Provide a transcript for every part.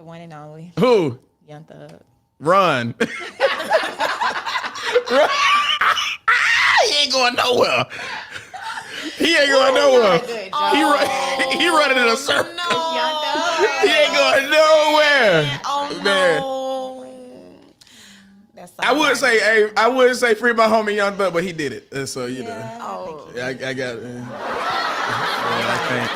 The one and only. Who? Young Thug. Run. Run. He ain't going nowhere. He ain't going nowhere. He running in a circle. He ain't going nowhere. Oh Man. no. I would say free my homie Young Thug, but he did it. And so you know. Oh. I got it. I can't.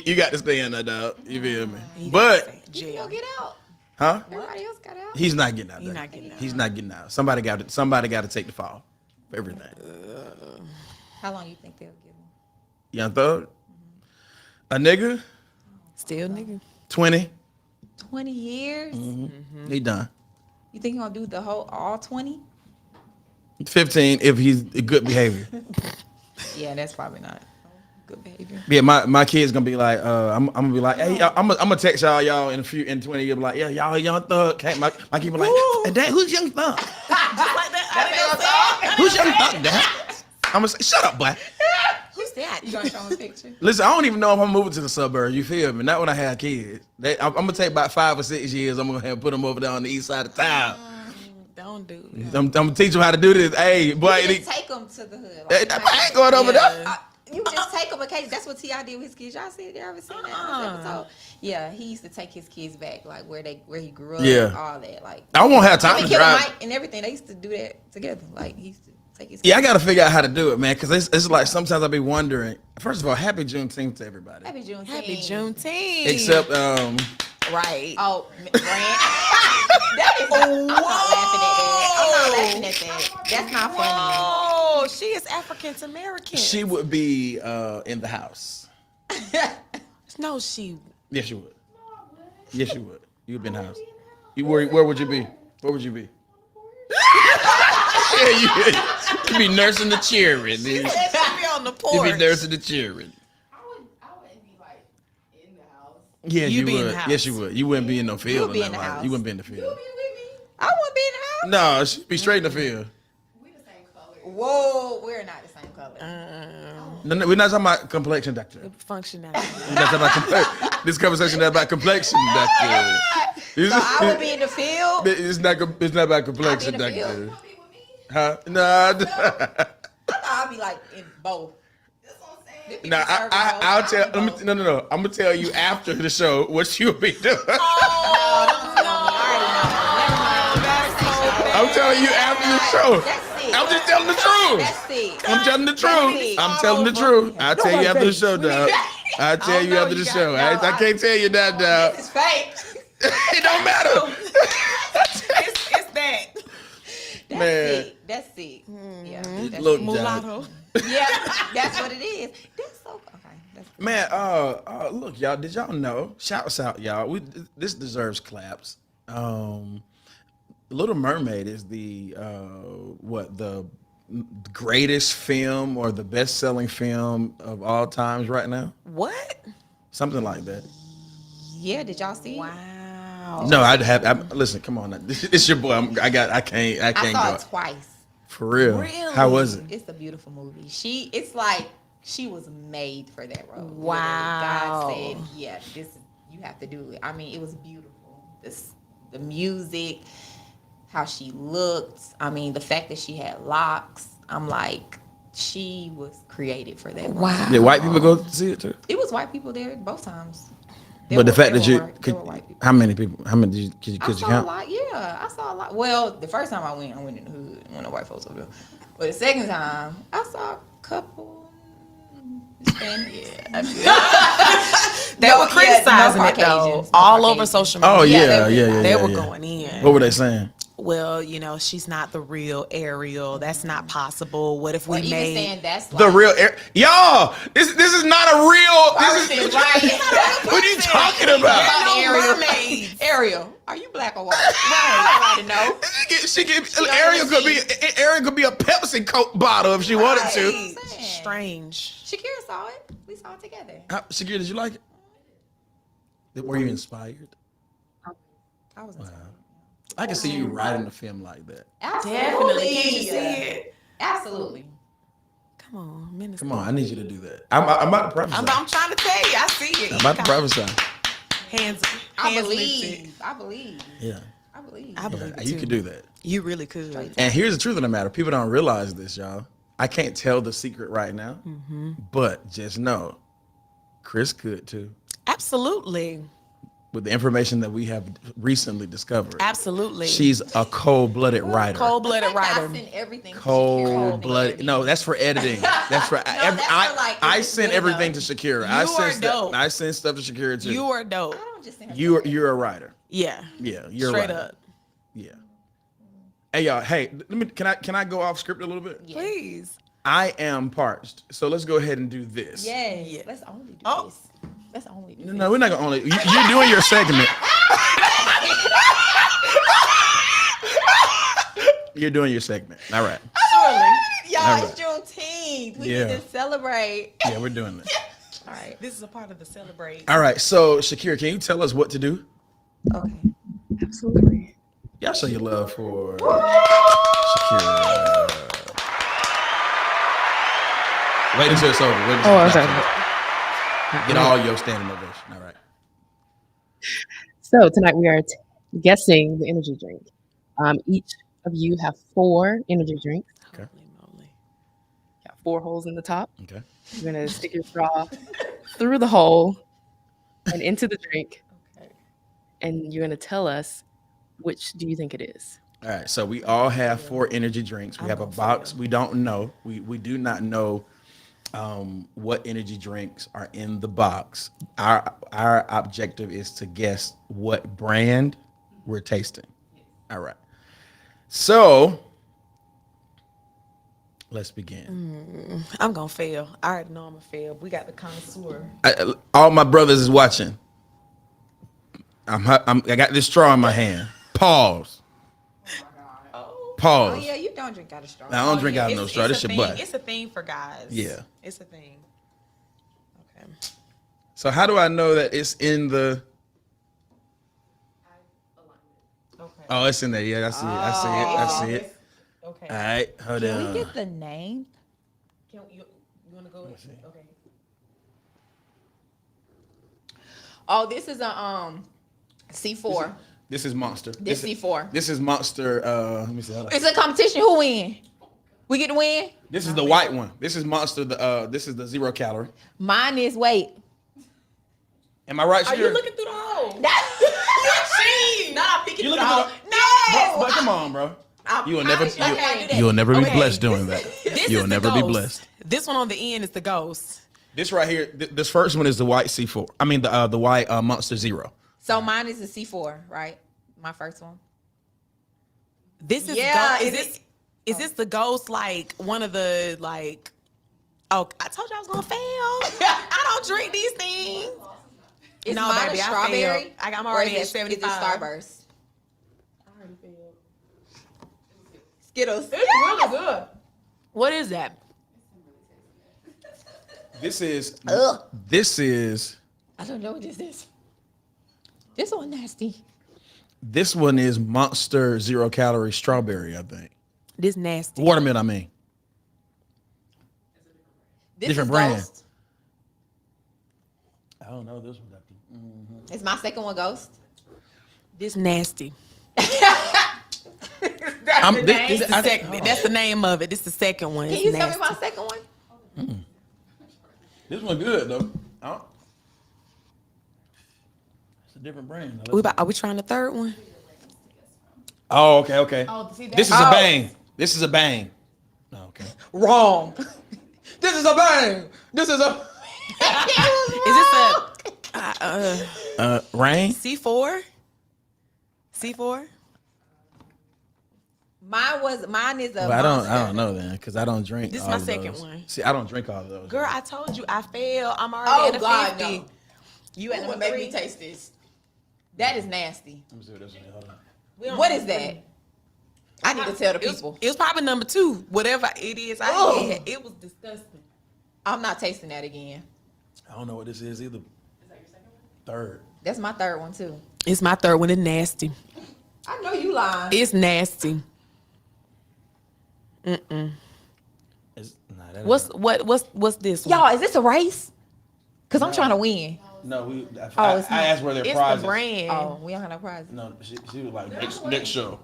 You got to stay in there, dog. You feel me? But Jail. Get out. huh? Everybody else got out. He's not getting out. He's not getting out. He's not getting out. Somebody got to take the fall for everything. How long you think they'll give him? Young Thug, a nigga, Still nigga. 20. 20 years? He done. You think he'll do the whole all 20? 15 if he's a good behavior. Yeah, that's probably not good behavior. Yeah, my kid's gonna be like, I'm gonna be like, hey, I'm gonna text y'all in 20 years, be like, yeah, y'all Young Thug. My kid be like, hey, Dad, who's Young Thug? Just like that. Who's Young Thug, Dad? I'm gonna say, shut up, boy. Who's that? You gonna show him a picture? Listen, I don't even know if I'm moving to the suburbs. You feel me? Not when I have kids. I'm gonna take about 5 or 6 years. I'm gonna put them over there on the east side of town. Don't do that. I'm gonna teach them how to do this. Hey, boy, You just take them to the hood. I ain't going over there. You just take them occasionally. That's what T.I. did with his kids. Y'all ever seen that episode? Yeah, he used to take his kids back, like where he grew up, Yeah. all that. Like I won't have time to Killer drive. Mike and everything. They used to do that together. Like he used to take his. Yeah, I got to figure out how to do it, man, because it's like sometimes I be wondering. First of all, happy Juneteenth to everybody. Happy Juneteenth. Happy Juneteenth. Except, right. Oh, Rand. That is. I'm not laughing at that. That's not funny. Oh, she is African American. she would be in the house. No, she. Yes, you would. Yes, you would. You would be in the house. Where would you be? Where would you be? Yeah, you'd be nursing the children. She'd be on the porch. You'd be nursing the children. I wouldn't be like in the house. Yeah, You'd you be in would. the house. Yes, you would. You wouldn't be in no field. would be or in the nothing like that. house. You wouldn't be in the field. You with me? I wouldn't be in the house. No, she'd be straight in the field. We the same color. Whoa, we're not the same color. No, we're not talking about complexion, doctor. Functionality. We're not talking about this conversation is about complexion, doctor. So I would be in the field. It's not about complexion, I'll be in the doctor. field. You wanna be with me? Huh? Nah. I'll be like in both. That's what I'm saying. Nah, I'll tell. No. I'm gonna tell you after the show what you'll be doing. I'm telling you after the show. That's it. I'm just telling the truth. That's it. I'm telling the truth. it. I'm telling the truth. I'll tell you after the show, dog. I'll tell you know after you the got- show. I can't tell you that, dog. It's fake. It don't matter. It's that. That's Man. it. That's it. Yeah. That's Look, it. dog. Mulatto. Yeah, that's what it is. That's so okay. That's good. Man, look, y'all. Did y'all know? Shouts out, y'all. This deserves claps. Little Mermaid is the greatest film or the best-selling film of all times right now. What? Something like that. Yeah, did y'all see it? Wow. No, listen. Come on, it's your boy. I can't I saw go it twice. for real. Really? How was it? It's a beautiful movie. It's like she was made for that role. Wow. Literally. God said, yeah, you have to do it. I mean, it was beautiful. The music, how she looked. I mean, the fact that she had locks. I'm like, she was created for that role. Wow. Did white people go see it too? It was white people there both times. But the fact that there you were could, white people. how many people? How many could I you saw count? a lot. Yeah, I saw a lot. Well, the first time I went in the hood. When the white folks over there. But the second time, I saw a couple. Hispanic. They were criticizing no it though, Caucasians, no all over Caucasians. social media. Oh Yeah, yeah. They were yeah. going in. What were they saying? Well, she's not the real Ariel. That's not possible. What if Or we even made saying that's The like, real y'all. This is not a real. person, This is, right? what are you talking about? About No Ariel. mermaids. Ariel, are you black or white? Right. I don't know. Ariel could be a Pepsi Coke bottle if she wanted to. Right. Strange. Shakira saw it. We saw it together. Shakira, did you like it? Were you inspired? I was I can see you writing a film like that. Definitely. Can't you see it? Absolutely. Come on, minister. Come on, I need you to do that. I'm about to prophesy. I'm trying to tell you. I see it. I'm about to prophesy. I lifted. believe. Yeah. I believe. I believe it You too. could do that. You really could. And here's the truth of the matter. People don't realize this, y'all. I can't tell the secret right now, but just know Chris could too. Absolutely. With the information that we have recently discovered. Absolutely. She's a cold-blooded writer. Cold-blooded writer. I send everything to Shakira. Cold-blooded. No, that's for editing. That's for. I it's send good everything to Shakira. You are dope. I send stuff to Shakira too. You are dope. I don't just send her You're a writer. Yeah. Yeah, you're Straight a writer. up. Yeah. Hey y'all. Hey, can I go off script a little bit? Yeah. Please. I am parched, so let's go ahead and do this. Yes. Yeah. Let's only do Oh. this. Let's only do No, we're not gonna only. You're doing your segment. You're doing your segment. All right. Surely. Y'all, All it's Juneteenth. We Yeah. need to celebrate. Yeah, we're doing this. All right. This is a part of the celebrate. All right. So Shakira, can you tell us what to do? Okay. Absolutely. Y'all show your love for Shakira. Wait until it's over. Wait until Oh, it's okay. over. Get all your standing ovation. All right. So tonight we are guessing the energy drink. Each of you have 4 energy drinks. Okay. Holy moly. Got 4 holes in the top. Okay. You're gonna stick your straw through the hole and into the drink, Okay. and you're gonna tell us which do you think it is. All right. So we all have 4 energy drinks. We have a box. We don't know. We do not know what energy drinks are in the box. Our objective is to guess what brand we're tasting. All right. So let's begin. I'm going to fail. I already know I'm going to fail. We got the connoisseur. All my brothers is watching. I got this straw in my hand. Pause. Oh, Pause. yeah, you don't drink out of straw. I don't drink out of no straw. This a your thing. butt. It's a thing for guys. Yeah. It's a thing. Okay. So how do I know that it's in the? Okay. Oh, it's in there. Yeah, I see it. I see it. Okay. All right, hold Can on. we get the name? You want to go? Okay. Oh, this is a C4. This is Monster. This C4. This is Monster. Let me see. Hold on. It's a competition. Who win? We get to win. This is the white one. This is Monster. This is the 0 calorie. Mine is wait. Am I right, Are Shakira? you looking through the hole? Cheese. Not picking You it looking out. through No. But come on, bro. You will never. Okay. You will never be Okay. blessed doing that. This You is will the never be ghost. blessed. This one on the end is the ghost. This right here. This first one is the white C4. I mean the white Monster 0. So mine is a C4, right? My first one. This is Yeah, is this the ghost like one of the like? Oh, I told you I was gonna fail. I don't drink these things. Is No, mine baby, a I strawberry? failed. I'm Or already is at it 75. Is it Starburst? I already failed. Skittles. It's really good. What is that? This is. Ugh. This is. I don't know what this is. This one nasty. This one is Monster 0 calorie strawberry. I think. This nasty. Watermelon. I mean. This Different is brand. Ghost. I don't know this one. Is my second one Ghost? This nasty. I'm, the this, name? this, This I, the second, that's the name of it. This the second one. Can It's you tell me nasty. my second one? this one good though. It's a different brand. Are we trying the third one? Oh, okay. Oh, see, This is a bang. This is a bang. Oh, okay. Wrong. This is a bang. This is a. Is this a Rain. C4? C4? Mine is a. Well, I Monster. don't know then, because I don't drink. This is all my of second those. one. See, I don't drink all of those. Girl, I told you I failed. I'm already at a God, 50. no. You at You number make 3? me taste this. That is nasty. Let me see what this is. Hold on. We on What number is that? 3. I need to tell the It was, people. it was probably number 2. Whatever it is I Ugh. had. It was disgusting. I'm not tasting that again. I don't know what this is either. Is that your second one? Third. That's my third one too. It's my third one. It's nasty. I know you lying. It's nasty. It's, nah, that What's this one? Y'all, is this a race? Cause I'm trying to win. No, I asked where their It's prizes. the brand. Oh, we don't have no prizes. No, she was like next show.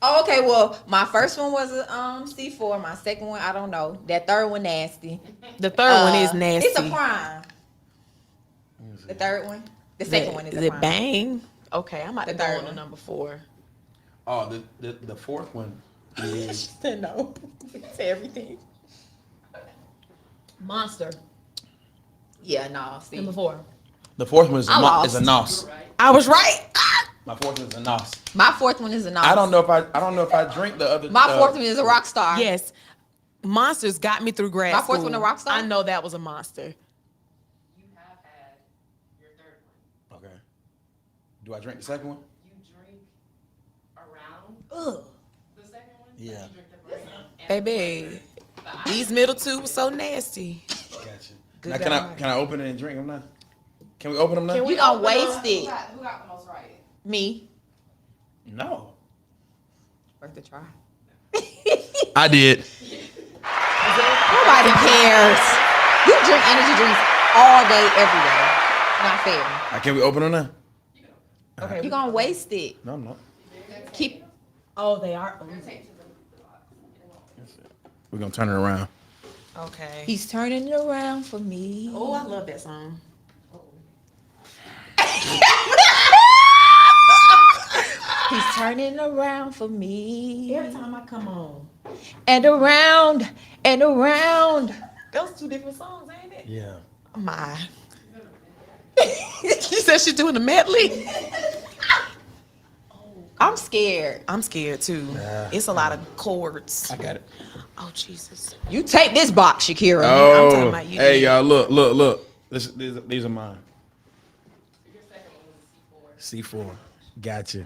Oh, okay. Well, my first one was a C4. My second one, I don't know. That third one, nasty. The third one is nasty. It's a prime. The third one. The second one is a it prime. bang. Okay, I'm about to The go third on to one. number 4. Oh, the fourth one is Said no to everything. Monster. Yeah, no. See. Number 4. the fourth one is I lost. a nos. I was right. My fourth one is a nos. My fourth one is a nos. I don't know if I drink the other. My fourth one is a rock star. Yes. Monsters got me through grad My school. fourth one a rock star? I know that was a monster. You have had your third one. Okay. Do I drink the second one? You drink around Ugh. the second one. Yeah. You drink the first one. and Baby, these middle two were so nasty. Gotcha. Good Now God. can I open it and drink them now? Can we open them now? Can we You gonna open waste up? it. Who got the most right? Me. No. Worth a try. I did. Nobody cares. You drink energy drinks all day, every day. Not fair. Can we open them now? Okay. You gonna waste it. No, I'm not. Keep. Oh, they are. We're gonna turn it around. Okay. He's turning it around for me. Oh, I love that song. He's turning around for me. Every time I come on. And around and around. Those 2 different songs, ain't it? Yeah. Oh, my. She said she's doing a medley. I'm scared. I'm scared too. Yeah. It's a lot of chords. I got it. Oh, Jesus. You take this box, Shakira. I'm talking Oh, about you hey did. y'all, look. These are mine. Your second one was a C4. C4. Gotcha.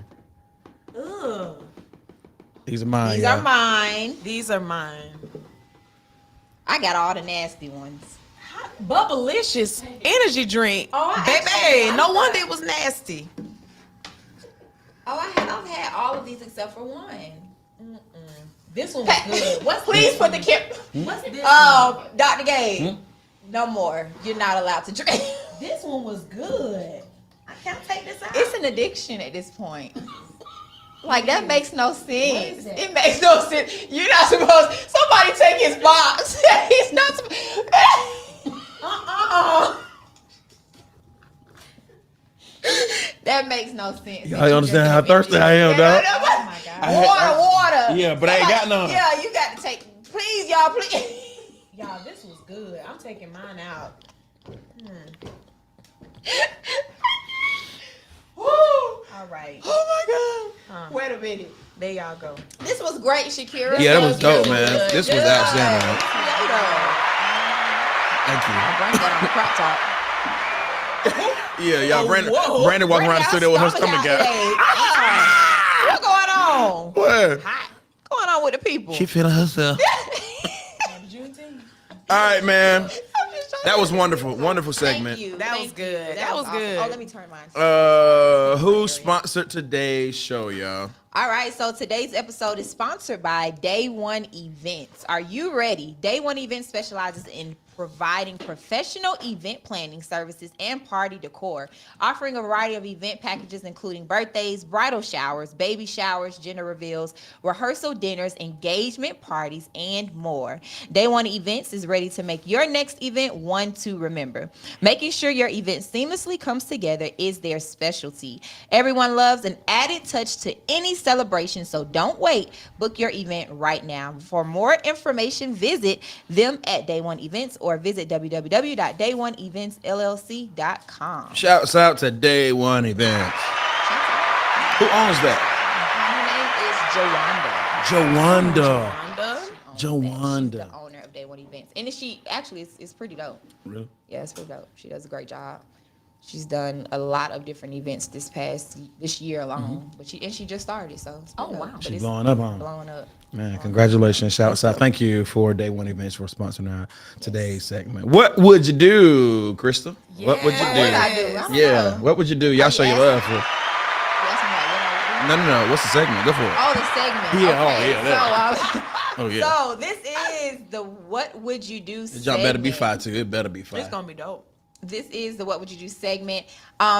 Ugh. These are mine. These y'all. are mine. These are mine. I got all the nasty ones. Bubblicious energy drink. Oh, I Baby, actually- no wonder it was nasty. Oh, I've had all of these except for one. This one was good. What's Please put the What's this Dr. Gabe. No more. You're not allowed to drink. This one was good. I can't take this out. It's an addiction at this point. Like that makes no sense. is that? It makes no sense. You're not supposed. Somebody take his box. He's not supposed. That makes no sense. Y'all understand how thirsty I am, dog? Oh my God. I had- Water. Yeah, but I ain't got none. Yeah, you got to take. Please, y'all, please. Y'all, this was good. I'm taking mine out. Woo. All right. Oh my God. Huh. Wait a minute. There y'all go. This was great, Shakira. Yeah, that was dope, Good. man. This was Good. outstanding, man. Later. Thank you. Bring that on the crop top. Yeah, y'all. whoa. Brandon walking around the studio with her stomach out. What's going on? What? What's going on with the people? She feeling herself. All right, man. I'm just trying That to- was wonderful. Wonderful segment. Thank you. That was Thank good. you. That was awesome. good. Oh, let me turn mine. Who sponsored today's show, y'all? All right, so today's episode is sponsored by Day One Events. Are you ready? Day One Events specializes in providing professional event planning services and party decor, offering a variety of event packages including birthdays, bridal showers, baby showers, gender reveals, rehearsal dinners, engagement parties, and more. Day One Events is ready to make your next event one to remember. Making sure your event seamlessly comes together is their specialty. Everyone loves an added touch to any celebration, so don't wait. Book your event right now. For more information, visit them at Day One Events or visit www.day1eventsllc.com. Shouts out to Day One Events. Who owns that? Her name is Jawanda. Jawanda. The owner of Day One Events. And she actually is pretty dope. Really? Yeah, it's pretty dope. She does a great job. She's done a lot of different events this year alone. But she just started, so it's pretty dope. wow. But She it's blowing up, huh? blowing up. Man, congratulations. Shouts out. Thank you for Day One Events for sponsoring our today's segment. What would you do, Crystal? What would you What would I do? do? I don't Yeah, know. what would you do? Y'all show your love for. Yes, I'm like, what I would do? No. What's the segment? Go for it. Oh, the segment. Yeah, oh, Okay, yeah, that. Oh, yeah. So this is the What Would You Do Y'all better be segment. fire too. It better be fire. It's gonna be dope. This is the What Would You Do segment.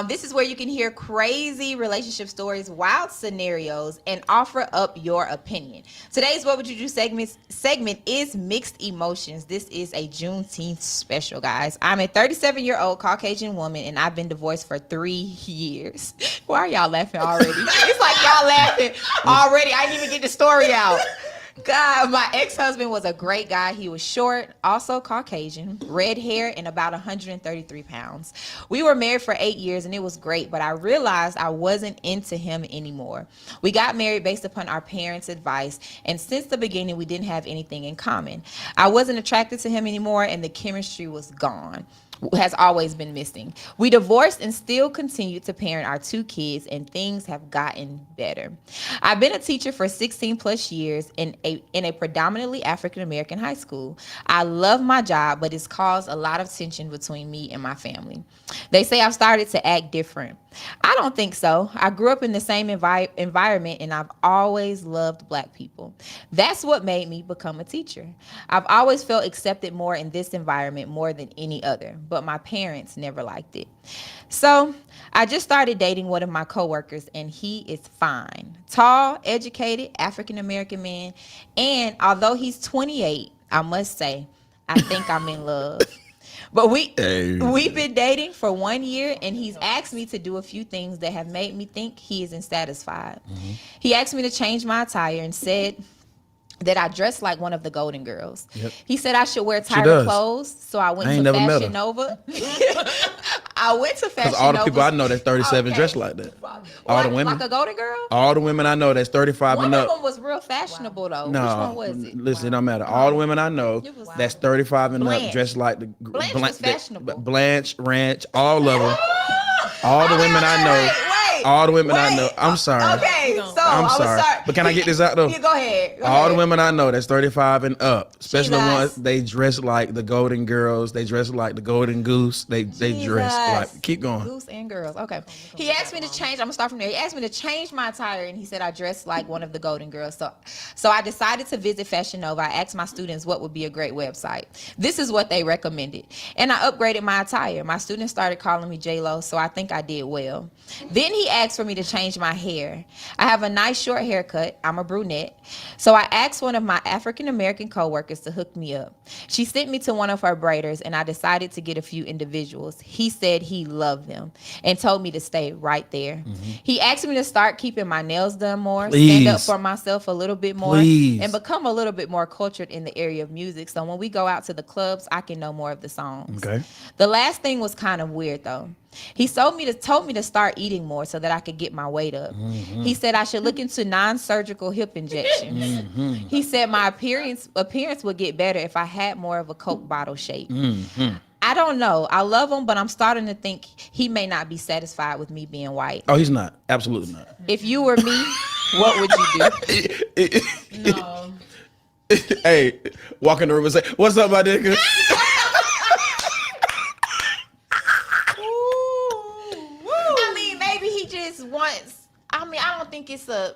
This is where you can hear crazy relationship stories, wild scenarios, and offer up your opinion. Today's What Would You Do segment is mixed emotions. This is a Juneteenth special, guys. I'm a 37-year-old Caucasian woman, and I've been divorced for 3 years. Why are y'all laughing already? It's like y'all laughing already. I didn't even get the story out. God, my ex-husband was a great guy. He was short, also Caucasian, red hair, and about 133 pounds. We were married for 8 years, and it was great, but I realized I wasn't into him anymore. We got married based upon our parents' advice, and since the beginning, we didn't have anything in common. I wasn't attracted to him anymore, and the chemistry was gone. Has always been missing. We divorced and still continue to parent our 2 kids, and things have gotten better. I've been a teacher for 16 plus years in a predominantly African American high school. I love my job, but it's caused a lot of tension between me and my family. They say I've started to act different. I don't think so. I grew up in the same environment, and I've always loved Black people. That's what made me become a teacher. I've always felt accepted more in this environment more than any other, but my parents never liked it. So I just started dating one of my coworkers, and he is fine. Tall, educated, African-American man. And although he's 28, I must say, I think I'm in love. But we've been dating for 1 year, and he's asked me to do a few things that have made me think he isn't satisfied. Mm-hmm. He asked me to change my attire and said that I dress like one of the Golden Girls. Yep. He said I should wear tighter clothes, so I went to Fashion Nova. I went to Fashion Nova. All the people I know that's 37 dress like that. All the women. Like a Golden Girl? All the women I know that's 35 and up. One of them was real fashionable, though. No, which one was it? Listen, it don't matter. All the women I know that's 35 and up dressed like the Blanche was fashionable. Blanche, Ranch, all of them. All the women I know. All the women I know. I'm sorry. Okay, so I'm sorry. But can I get this out though? Yeah, go ahead. All the women I know that's 35 and up, especially the ones they dress like the Golden Girls, they dress like the Golden Goose. They dress like. Keep going. Goose and girls. Okay. He asked me to change. I'm gonna start from there. He asked me to change my attire, and he said I dressed like one of the Golden Girls. So I decided to visit Fashion Nova. I asked my students what would be a great website. This is what they recommended, and I upgraded my attire. My students started calling me J-Lo, so I think I did well. Then he asked for me to change my hair. I have a nice short haircut. I'm a brunette. So I asked one of my African American coworkers to hook me up. She sent me to one of her braiders, and I decided to get a few individuals. He said he loved them and told me to stay right there. Mm-hmm. He asked me to start keeping my nails done more, stand up for myself a little bit more, and become a little bit more cultured in the area of music. So when we go out to the clubs, I can know more of the songs. Okay. The last thing was kind of weird though. He told me to start eating more so that I could get my weight up. Mm-hmm. He said I should look into non-surgical hip injections. Mm-hmm. He said my appearance would get better if I had more of a Coke bottle shape. Mm-hmm. I don't know. I love him, but I'm starting to think he may not be satisfied with me being white. Oh, he's not. Absolutely not. If you were me, what would you do? No. Hey, walk in the room and say, "What's up, my nigga?" I don't think it's a.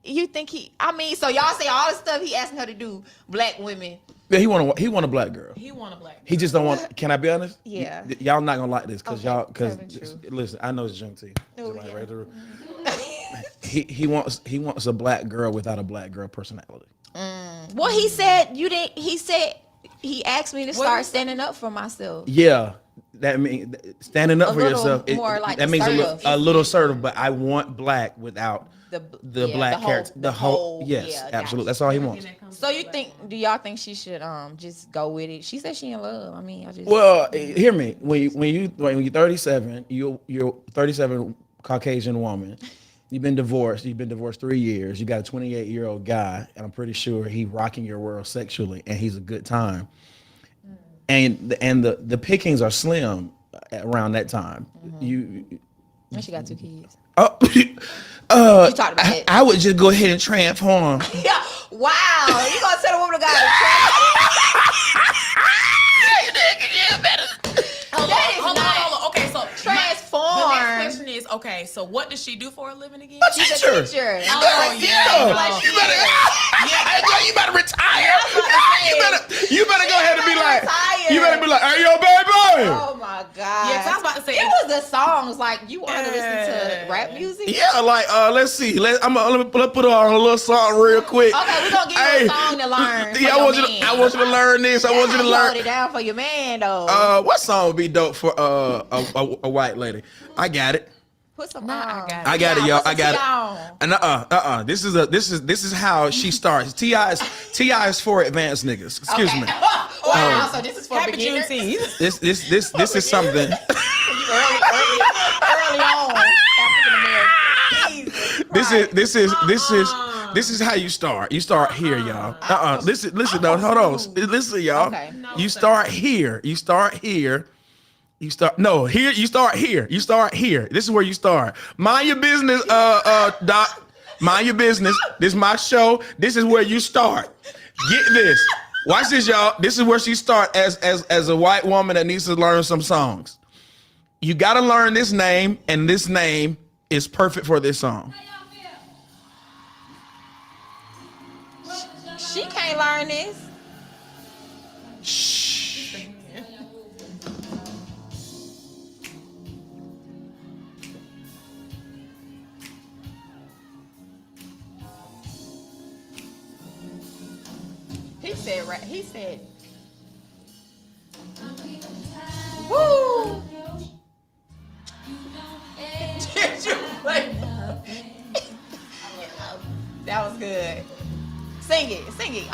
You think so y'all say all the stuff he asking her to do, Black women. Yeah, he want a Black girl. He want a Black girl. He just don't want. Can I be honest? Yeah. Y'all not gonna like this because okay, listen, I know it's Juneteenth. Oh, yeah. He wants a Black girl without a Black girl personality. Well, he said you didn't. He said he asked me to start standing up for myself. Yeah. That means standing up for yourself. That means a little assertive, but I want Black without the Black character. The whole yes, absolutely. That's all he wants. So do y'all think she should just go with it? She said she in love. I mean, hear me. When you're 37, you're 37 Caucasian woman. You've been divorced 3 years. You got a 28-year-old guy, and I'm pretty sure he's rocking your world sexually, and he's a good time. And the pickings are slim around that time. Mm-hmm. And she got 2 kids. You talked about that. I would just go ahead and transform. Yeah. Wow. You gonna tell a woman to go transform? Hold on. Okay, so transform. The next question is, okay, so what does she do for a living again? A teacher. She's a teacher. Oh, yeah. You better retire. say. You better go ahead and be like, retire. you better be like, hey, yo, baby. Oh my God. Yeah, 'cause I was about to say it was the songs. Like, you want to listen to rap music? Yeah, like, let's see. Let's put on a little song real quick. Okay, we're gonna give you a song to learn. Yeah, I want you to learn this. I want you to learn. Hold it down for your man, though. What song would be dope for a white lady? I got it. Put some I got it, y'all. I got it. And this is how she starts. Ti is for advanced niggas. Excuse me. Wow, so this is for Happy beginners. Juneteenth. This is something. early on, African American. This is how you start. You start here, y'all. Listen, no, hold on. Listen, y'all. Okay. You start here. You start here. You start here. You start here. You start here. This is where you start. Mind your business, Doc. Mind your business. This is my show. This is where you start. Get this. Watch this, y'all. This is where she start as a white woman that needs to learn some songs. You got to learn this name, and this name is perfect for this song. She can't learn this. Shh. He said, woo. Did you play? That was good. Sing it.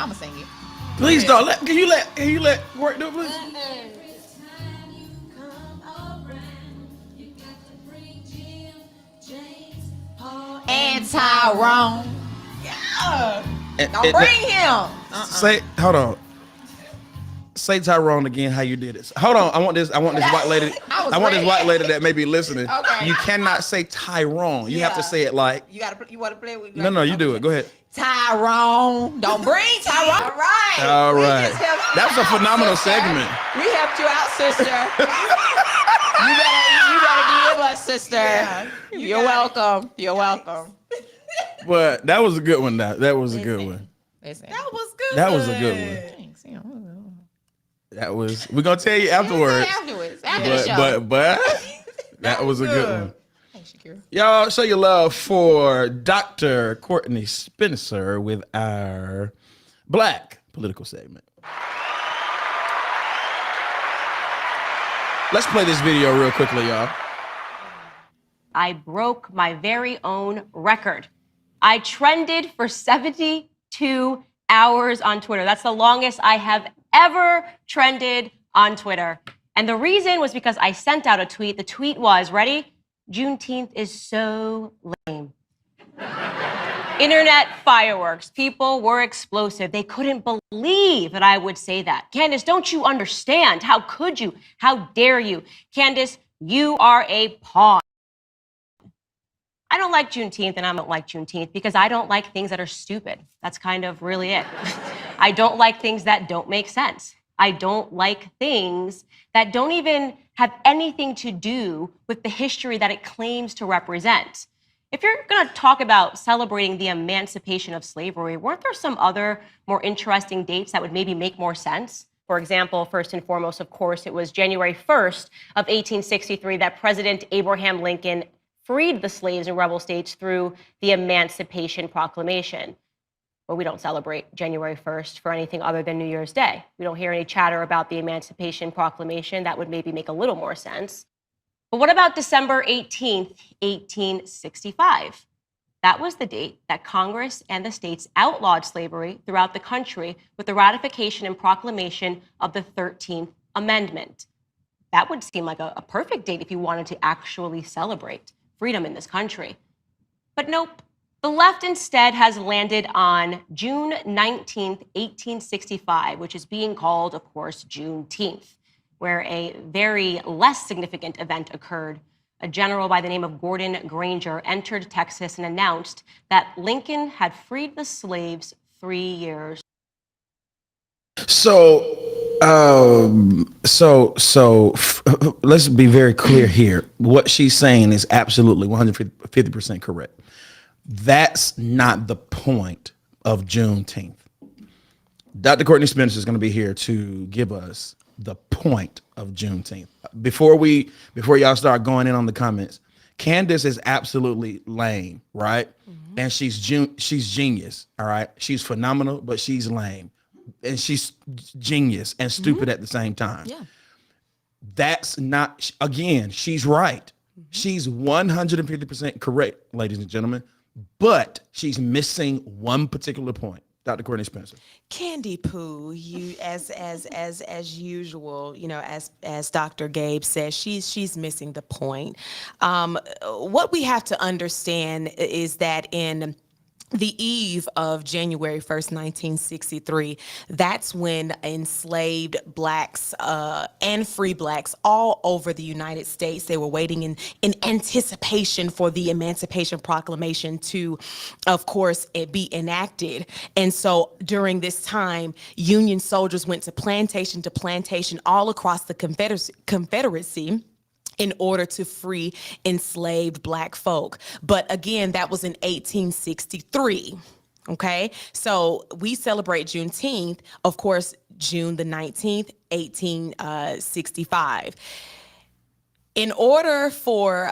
I'ma sing it. Please don't let. Can you let work do it, please? And Tyrone. Yeah. Don't bring him. Say, hold on. Say Tyrone again. How you did it? Hold on. I want this white lady. I want this white lady that may be listening. Okay. You cannot say Tyrone. You have to say it like. You want to play with? No. You do it. Go ahead. Tyrone. Don't bring Tyrone. All right. All right. That was a phenomenal segment. We helped you out, sister. you better give us, sister. Yeah, You're welcome. You're welcome. But that was a good one. That was a good one. That was good. That was a good one. Thanks. That was. We're gonna tell you afterwards. After the show. But that was a good one. Thanks, Shakira. Y'all show your love for Dr. Courtney Spencer with our Black political segment. Let's play this video real quickly, y'all. I broke my very own record. I trended for 72 hours on Twitter. That's the longest I have ever trended on Twitter. And the reason was because I sent out a tweet. The tweet was, ready? Juneteenth is so lame. Internet fireworks. People were explosive. They couldn't believe that I would say that. Candace, don't you understand? How could you? How dare you? Candace, you are a pawn. I don't like Juneteenth, and I don't like Juneteenth because I don't like things that are stupid. That's kind of really it. I don't like things that don't make sense. I don't like things that don't even have anything to do with the history that it claims to represent. If you're going to talk about celebrating the emancipation of slavery, weren't there some other more interesting dates that would maybe make more sense? For example, first and foremost, of course, it was January 1st of 1863 that President Abraham Lincoln freed the slaves in rebel states through the Emancipation Proclamation. But we don't celebrate January 1st for anything other than New Year's Day. We don't hear any chatter about the Emancipation Proclamation. That would maybe make a little more sense. But what about December 18th, 1865? That was the date that Congress and the states outlawed slavery throughout the country with the ratification and proclamation of the 13th Amendment. That would seem like a perfect date if you wanted to actually celebrate freedom in this country. But nope, the left instead has landed on June 19th, 1865, which is being called, of course, Juneteenth, where a very less significant event occurred. A general by the name of Gordon Granger entered Texas and announced that Lincoln had freed the slaves 3 years. So let's be very clear here. What she's saying is absolutely 150% correct. That's not the point of Juneteenth. Dr. Courtney Spence is going to be here to give us the point of Juneteenth. Before y'all start going in on the comments, Candace is absolutely lame, right? And she's genius, all right? She's phenomenal, but she's lame. And she's genius and stupid at the same time. Yeah. That's not, again, she's right. She's 150% correct, ladies and gentlemen, but she's missing one particular point. Dr. Courtney Spencer. Candy Poo, you as usual, you know, as Dr. Gabe says, she's missing the point. What we have to understand is that in the eve of January 1st, 1963, that's when enslaved blacks and free blacks all over the United States, they were waiting in anticipation for the Emancipation Proclamation to, of course, it be enacted. And so during this time, Union soldiers went to plantation all across the Confederacy in order to free enslaved black folk. But again, that was in 1863. Okay, so we celebrate Juneteenth, of course, June the 19th, 1865. In order for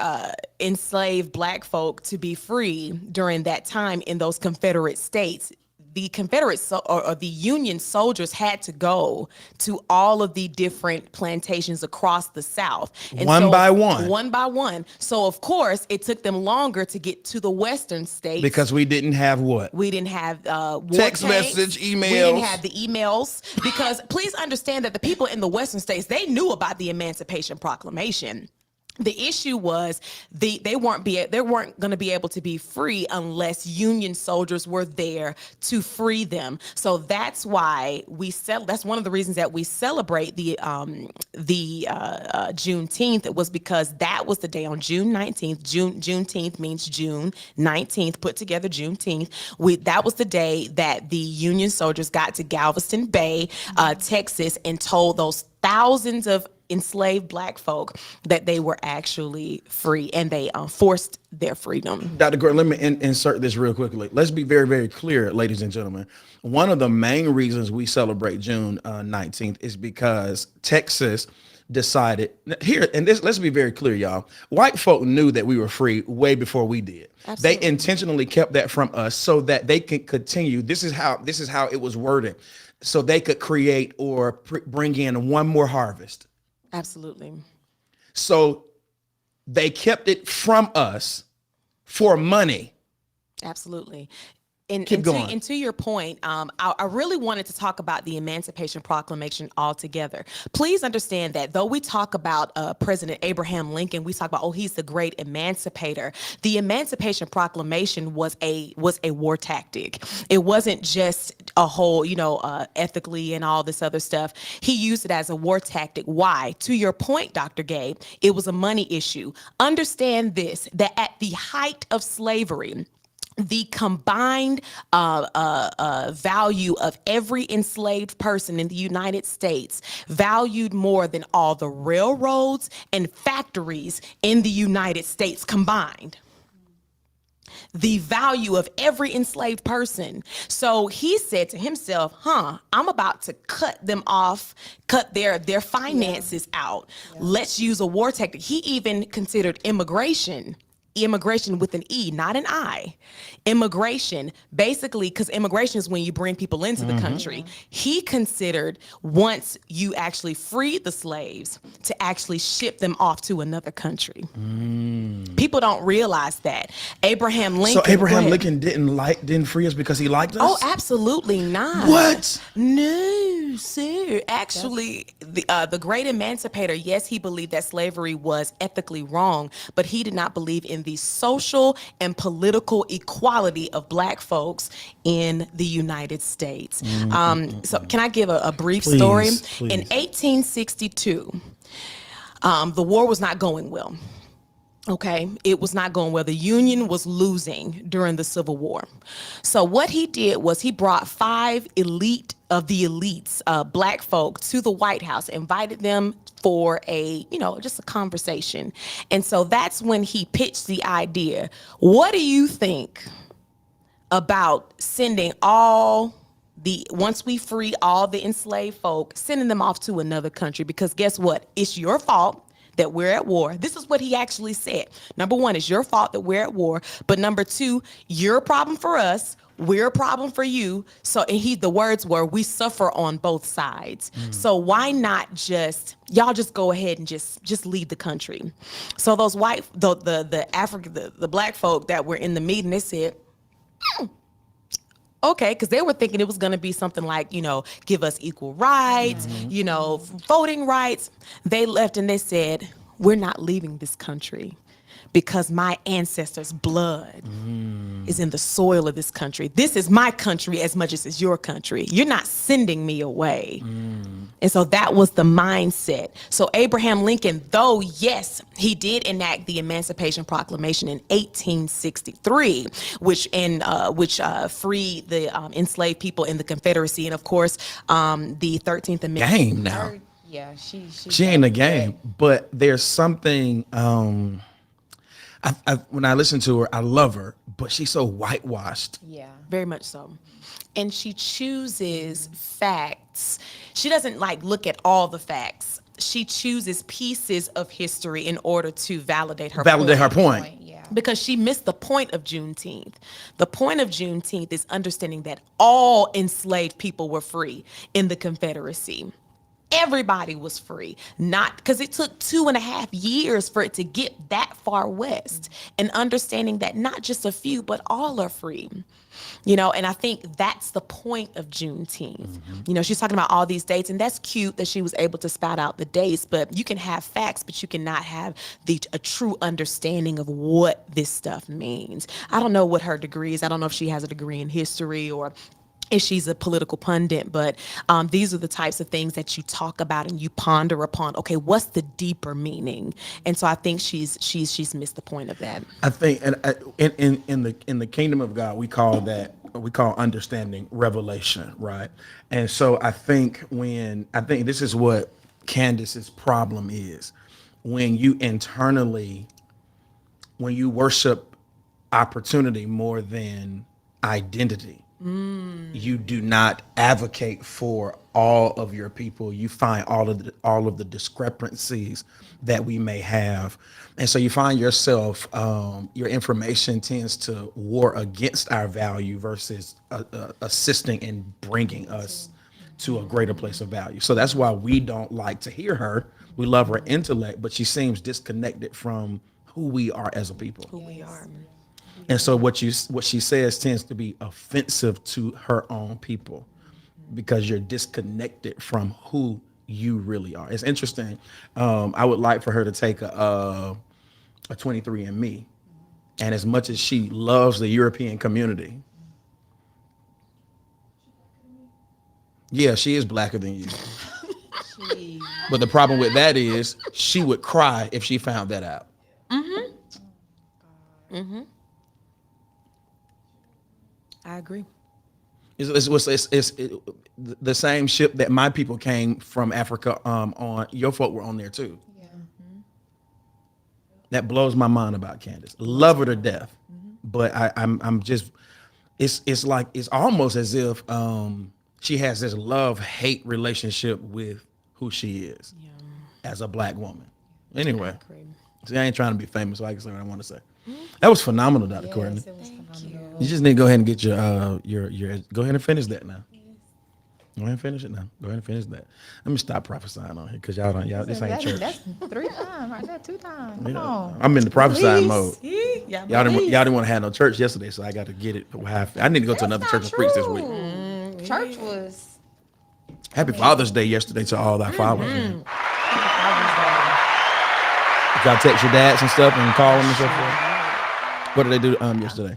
enslaved black folk to be free during that time in those Confederate states, the Confederate or the Union soldiers had to go to all of the different plantations across the South. And One by one. One by one. So, of course, it took them longer to get to the Western states. Because we didn't have what? We didn't have Text war tanks. message, emails. We didn't have the emails. Because please understand that the people in the Western states, they knew about the Emancipation Proclamation. The issue was they weren't going to be able to be free unless Union soldiers were there to free them. So that's why that's one of the reasons that we celebrate the Juneteenth, was because that was the day on June 19th. Juneteenth means June 19th, put together Juneteenth. That was the day that the Union soldiers got to Galveston Bay, Texas, and told those thousands of enslaved black folk that they were actually free, and they forced their freedom. Dr. Gordon, let me insert this real quickly. Let's be very, very clear, ladies and gentlemen. One of the main reasons we celebrate June 19th is because Texas decided here, and let's be very clear, y'all. White folk knew that we were free way before we did. Absolutely. They intentionally kept that from us so that they could continue. This is how it was worded, so they could create or bring in one more harvest. Absolutely. So they kept it from us for money. Absolutely. And to your point, I really wanted to talk about the Emancipation Proclamation altogether. Please understand that though we talk about President Abraham Lincoln, we talk about, oh, he's the great emancipator. The Emancipation Proclamation was a war tactic. It wasn't just a whole, ethically and all this other stuff. He used it as a war tactic. Why? To your point, Dr. Gabe, it was a money issue. Understand this, that at the height of slavery, the combined value of every enslaved person in the United States valued more than all the railroads and factories in the United States combined. The value of every enslaved person. So he said to himself, I'm about to cut them off, cut their finances out. Yeah. Let's use a war tactic. He even considered immigration with an E, not an I. Immigration, basically, because immigration is when you bring people into the country. He considered, once you actually freed the slaves, to actually ship them off to another country. People don't realize that. Abraham Lincoln. So Abraham Lincoln didn't free us because he liked us? Oh, absolutely not. What? No, sir. Actually, the great emancipator, yes, he believed that slavery was ethically wrong, but he did not believe in the social and political equality of black folks in the United States. So can I give a brief story? Please. In 1862, the war was not going well. Okay, it was not going well. The Union was losing during the Civil War. So what he did was he brought 5 elites, black folk, to the White House, invited them for just a conversation. And so that's when he pitched the idea. What do you think about sending all once we free all the enslaved folk, sending them off to another country, because guess what? It's your fault that we're at war. This is what he actually said. Number one, it's your fault that we're at war. But number two, you're a problem for us. We're a problem for you. So, and the words were, we suffer on both sides. So why not y'all just go ahead and just leave the country. So those the black folk that were in the meeting, they said, okay, because they were thinking it was going to be something like, give us equal rights, voting rights. They left and they said, we're not leaving this country because my ancestors' blood is in the soil of this country. This is my country as much as it's your country. You're not sending me away. And so that was the mindset. So Abraham Lincoln, though, yes, he did enact the Emancipation Proclamation in 1863, which freed the enslaved people in the Confederacy. And of course, the 13th Amendment. Game now. Yeah, She ain't a game, but there's something. When I listen to her, I love her, but she's so whitewashed. Yeah. Very much so. And she chooses facts. She doesn't look at all the facts. She chooses pieces of history in order to validate her point. Yeah. Because she missed the point of Juneteenth. The point of Juneteenth is understanding that all enslaved people were free in the Confederacy. Everybody was free, not because it took 2.5 years for it to get that far west, and understanding that not just a few, but all are free. And I think that's the point of Juneteenth. She's talking about all these dates, and that's cute that she was able to spout out the dates, but you can have facts, but you cannot have a true understanding of what this stuff means. I don't know what her degree is. I don't know if she has a degree in history or if she's a political pundit, but these are the types of things that you talk about and you ponder upon. Okay, what's the deeper meaning? And so I think she's missed the point of that. I think, and in the kingdom of God, we call understanding revelation, right? And so I think this is what Candace's problem is, when you worship opportunity more than identity. You do not advocate for all of your people. You find all of the discrepancies that we may have, and so you find yourself your information tends to war against our value versus assisting in bringing us to a greater place of value. So that's why we don't like to hear her. We love her intellect, but she seems disconnected from who we are as a people. Who we are. And so what she says tends to be offensive to her own people because you're disconnected from who you really are. It's interesting. I would like for her to take a 23andMe, and as much as she loves the European community, yeah, she is blacker than you. But the problem with that is she would cry if she found that out. I agree. It's the same ship that my people came from Africa on. Your folk were on there too. Yeah. That blows my mind about Candace. Love her to death, but I'm just. It's like it's almost as if she has this love-hate relationship with who she is as a black woman. Anyway, see, I ain't trying to be famous, so I can say what I want to say. That was phenomenal, Dr. Courtney. Yes, it was phenomenal. You just need to go ahead and get your go ahead and finish that now. Go ahead and finish it now. Go ahead and finish that. Let me stop prophesying on here because y'all this ain't church. That's 3 times right there, 2 times. Come Yeah. on. I'm in the prophesying mode. Yeah, Y'all didn't want to have no church yesterday, so I got to get it. I need to go to another church and preach this week. Church was. Happy Father's Day yesterday to all our fathers. Man. Did y'all text your dads and stuff and call them and so forth? What did they do yesterday?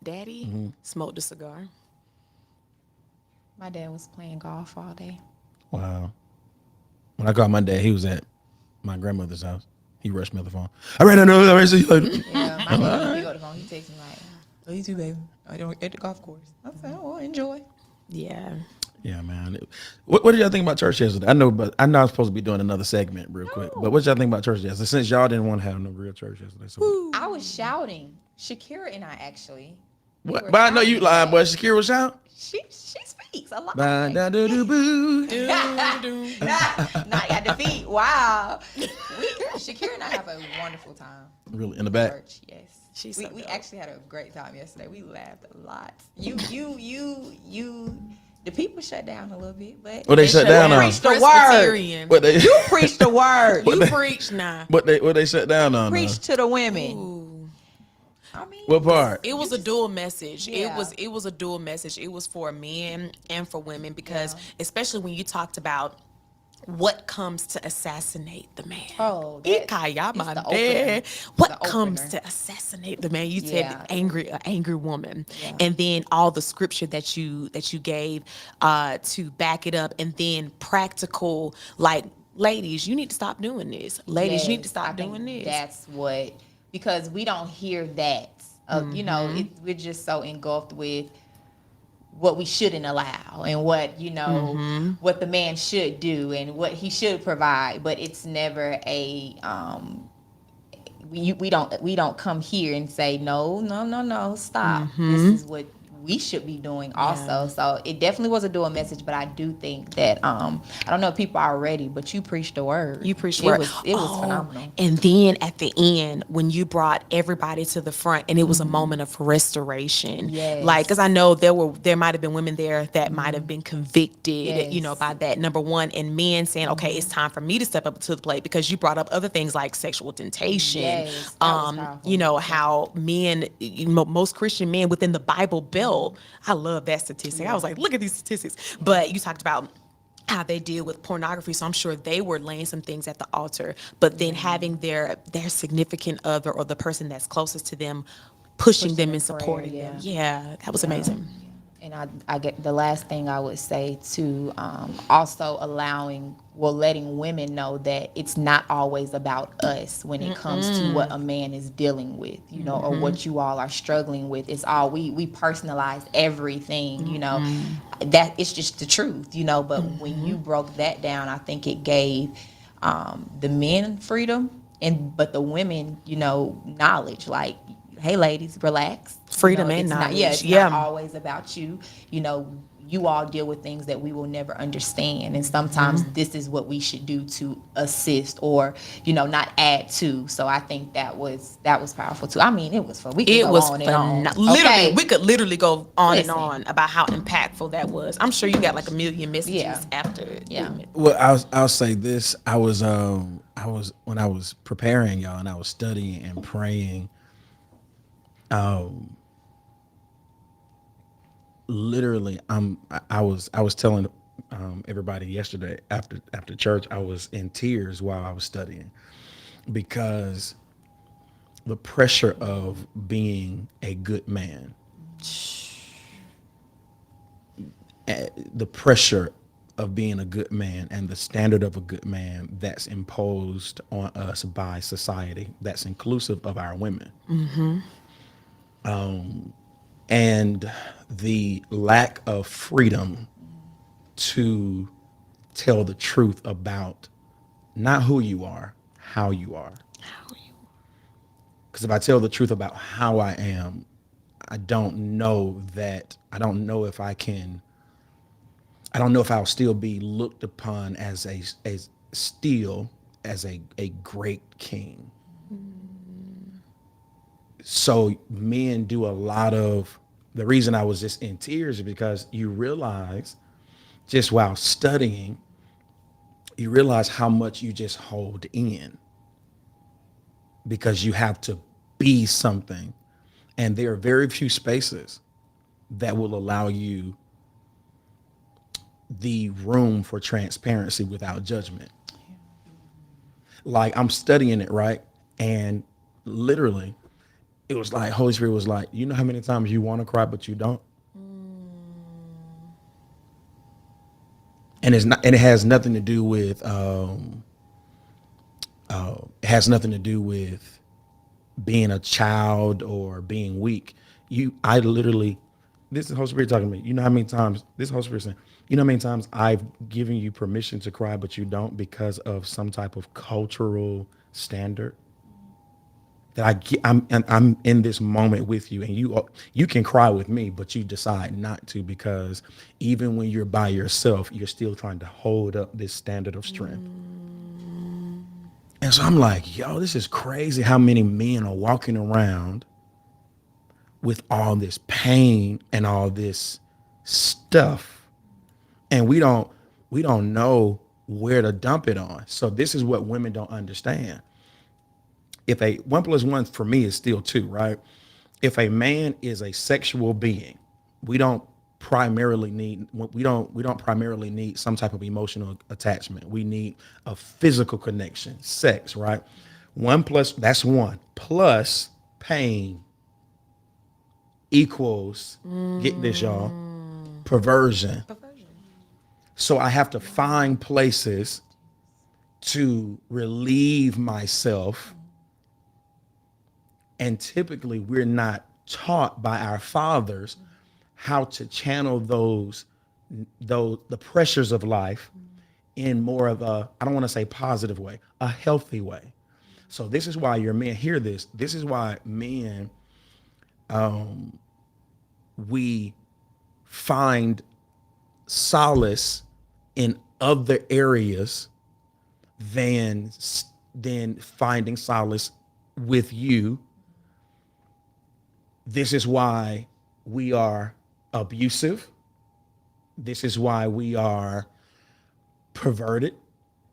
Daddy smoked a cigar. My dad was playing golf all day. Wow. When I called my dad, he was at my grandmother's house. He rushed me on the phone. I ran out of see you later. Yeah, my dad pick up the phone. He texts me like, "Oh, you too, baby. I don't at the golf course." I said, "Oh, well, enjoy." Yeah. Yeah, man. What did y'all think about church yesterday? I know I'm supposed to be doing another segment real quick, but what y'all think about church yesterday? Since y'all didn't want to have no real church yesterday, so I was shouting. Shakira and I actually. What? But I know you lying, boy. Shakira was out. She speaks a lot. Ba-da-do-do-boo. Now I got defeat. Wow. Shakira and I have a wonderful time. Really in the back. Church, yes. She's we so dope. actually had a great time yesterday. We laughed a lot. You. The people shut down a little bit, but Well, they shut down on. Preach the word. Presbyterian. What they? You preach the word. You preach now. What they shut down on? Preach to the women. Ooh. I mean, What part? It was a dual message. Yeah. It was a dual message. It was for men and for women because especially when you talked about what comes to assassinate the man. Oh, What The comes opener. to assassinate the man? You Yeah. said an angry woman, Yeah. and then all the scripture that you gave to back it up, and then practical, like, ladies, you need to stop doing this. Ladies, you need to Yes, stop I think doing this. That's what, because we don't hear that. You know, we're just so engulfed with what we shouldn't allow and what, what the man should do and what he should provide. But it's never a, we don't come here and say, no, stop. This is what we should be doing also. So it definitely was a dual message, but I do think that I don't know if people are ready, but you preached the word. You preached the word. It was phenomenal. And then at the end, when you brought everybody to the front, and it was a moment of restoration. Yes. Like, because I know there might have been women there that might have been convicted, Yes. by that, number one, and men saying, okay, it's time for me to step up to the plate, because you brought up other things like sexual temptation. Yes, that was powerful. How men, most Christian men within the Bible Belt, I love that statistic. I was like, look at these statistics. But you talked about how they deal with pornography, so I'm sure they were laying some things at the altar, but then having their significant other or the person that's closest to them pushing them in and prayer, supporting them. Yeah, that was amazing. And I get the last thing I would say to also letting women know that it's not always about us when it comes to what a man is dealing with, or what you all are struggling with. It's all we personalize everything, that it's just the truth, but when you broke that down, I think it gave the men freedom but the women, knowledge, like, hey ladies, relax. Freedom and it's not, knowledge. it's not always about you. You all deal with things that we will never understand, and sometimes this is what we should do to assist or not add to. So I think that was powerful too. I mean, it was fun. We could go on and on. Literally, Okay. we could literally go on Listen. and on about how impactful that was. I'm sure you got like a million messages Yeah. after. Yeah. Well, I'll say this. I was when I was preparing y'all and I was studying and praying. Literally, I was telling everybody yesterday after church, I was in tears while I was studying, because the pressure of being a good man, the pressure of being a good man and the standard of a good man that's imposed on us by society, that's inclusive of our women. And the lack of freedom to tell the truth about not who you are, how you are. Because if I tell the truth about how I am, I don't know if I'll still be looked upon as a great king. So men do a lot of, the reason I was just in tears is because you realize, just while studying, you realize how much you just hold in, because you have to be something. And there are very few spaces that will allow you the room for transparency without judgment. Like, I'm studying it, right? And literally, it was like Holy Spirit was like, you know how many times you want to cry but you don't? And it has nothing to do with being a child or being weak. This is Holy Spirit talking to me. You know how many times this Holy Spirit saying, you know how many times I've given you permission to cry but you don't, because of some type of cultural standard that I'm in this moment with you, and you can cry with me, but you decide not to, because even when you're by yourself, you're still trying to hold up this standard of strength. And so I'm like, yo, this is crazy how many men are walking around with all this pain and all this stuff, and we don't know where to dump it on. So this is what women don't understand. If a 1 + 1 for me is still 2, right? If a man is a sexual being, we don't primarily need some type of emotional attachment. We need a physical connection, sex, right? That's 1 plus pain equals, get this, y'all, perversion. So I have to find places to relieve myself. And typically we're not taught by our fathers how to channel the pressures of life in more of a, I don't want to say positive way, a healthy way. So this is why your men hear this. This is why men, we find solace in other areas than finding solace with you. This is why we are abusive. This is why we are perverted.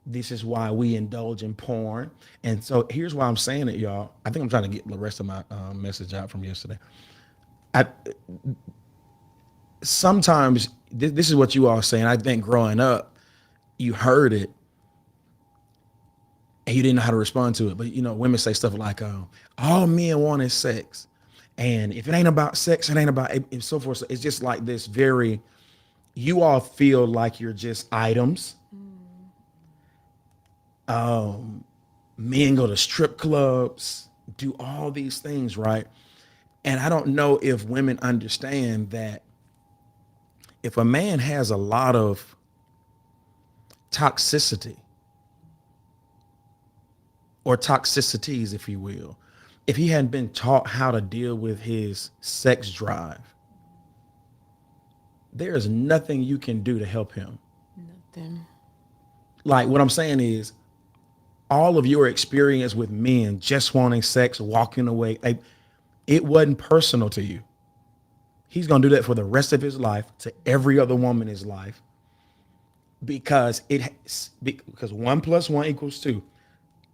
This is why we indulge in porn. And so here's why I'm saying it, y'all. I think I'm trying to get the rest of my message out from yesterday. Sometimes this is what you all saying. I think growing up, you heard it and you didn't know how to respond to it. But women say stuff like, all men want is sex. And if it ain't about sex, it ain't about it, and so forth. So it's just like this you all feel like you're just items. Men go to strip clubs, do all these things, right? And I don't know if women understand that if a man has a lot of toxicity or toxicities, if you will, if he hadn't been taught how to deal with his sex drive, there is nothing you can do to help him. Nothing. Like, what I'm saying is, all of your experience with men just wanting sex, walking away, it wasn't personal to you. He's going to do that for the rest of his life to every other woman in his life, because 1 + 1 = 2.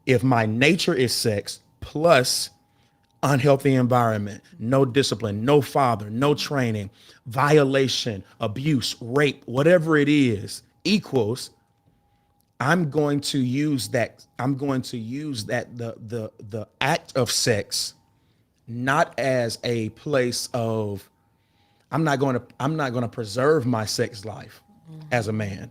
If my nature is sex plus unhealthy environment, no discipline, no father, no training, violation, abuse, rape, whatever it is, equals, I'm going to use that the act of sex not as a place of, I'm not going to preserve my sex life as a man.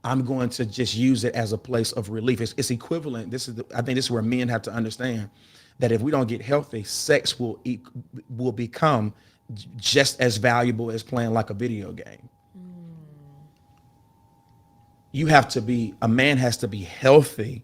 I'm going to just use it as a place of relief. It's equivalent. I think this is where men have to understand that if we don't get healthy, sex will become just as valuable as playing like a video game. A man has to be healthy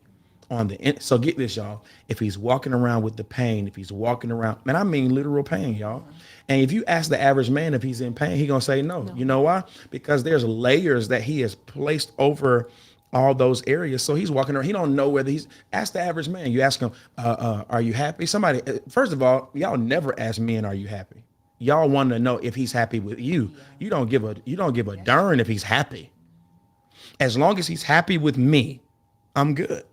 on the end. So get this, y'all. If he's walking around with the pain, if he's walking around, man, I mean literal pain, y'all. And if you ask the average man if he's in pain, he's going to say no. You know why? Because there's layers that he has placed over all those areas. So he's walking around. He don't know whether ask the average man. You ask him, are you happy? First of all, y'all never ask men, are you happy? Y'all want to know if he's happy with you. You don't give a darn if he's happy. As long as he's happy with me, I'm good.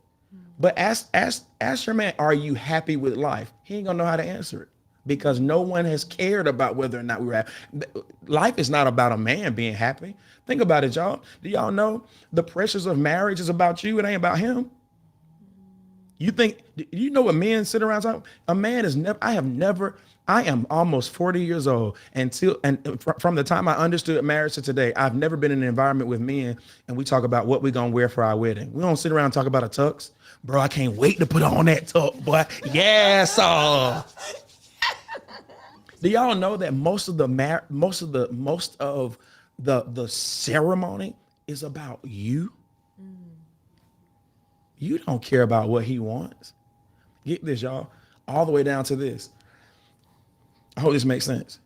But ask your man, are you happy with life? He ain't gonna know how to answer it, because no one has cared about whether or not we're happy. Life is not about a man being happy. Think about it, y'all. Do y'all know the pressures of marriage is about you? It ain't about him. You know what men sit around talking? A man is never, I am almost 40 years old, and from the time I understood marriage to today, I've never been in an environment with men and we talk about what we're gonna wear for our wedding. We don't sit around and talk about a tux. Bro, I can't wait to put on that tux, boy. Yes, do y'all know that most of the ceremony is about you? You don't care about what he wants. Get this, y'all. all the way down to this. I hope this makes sense.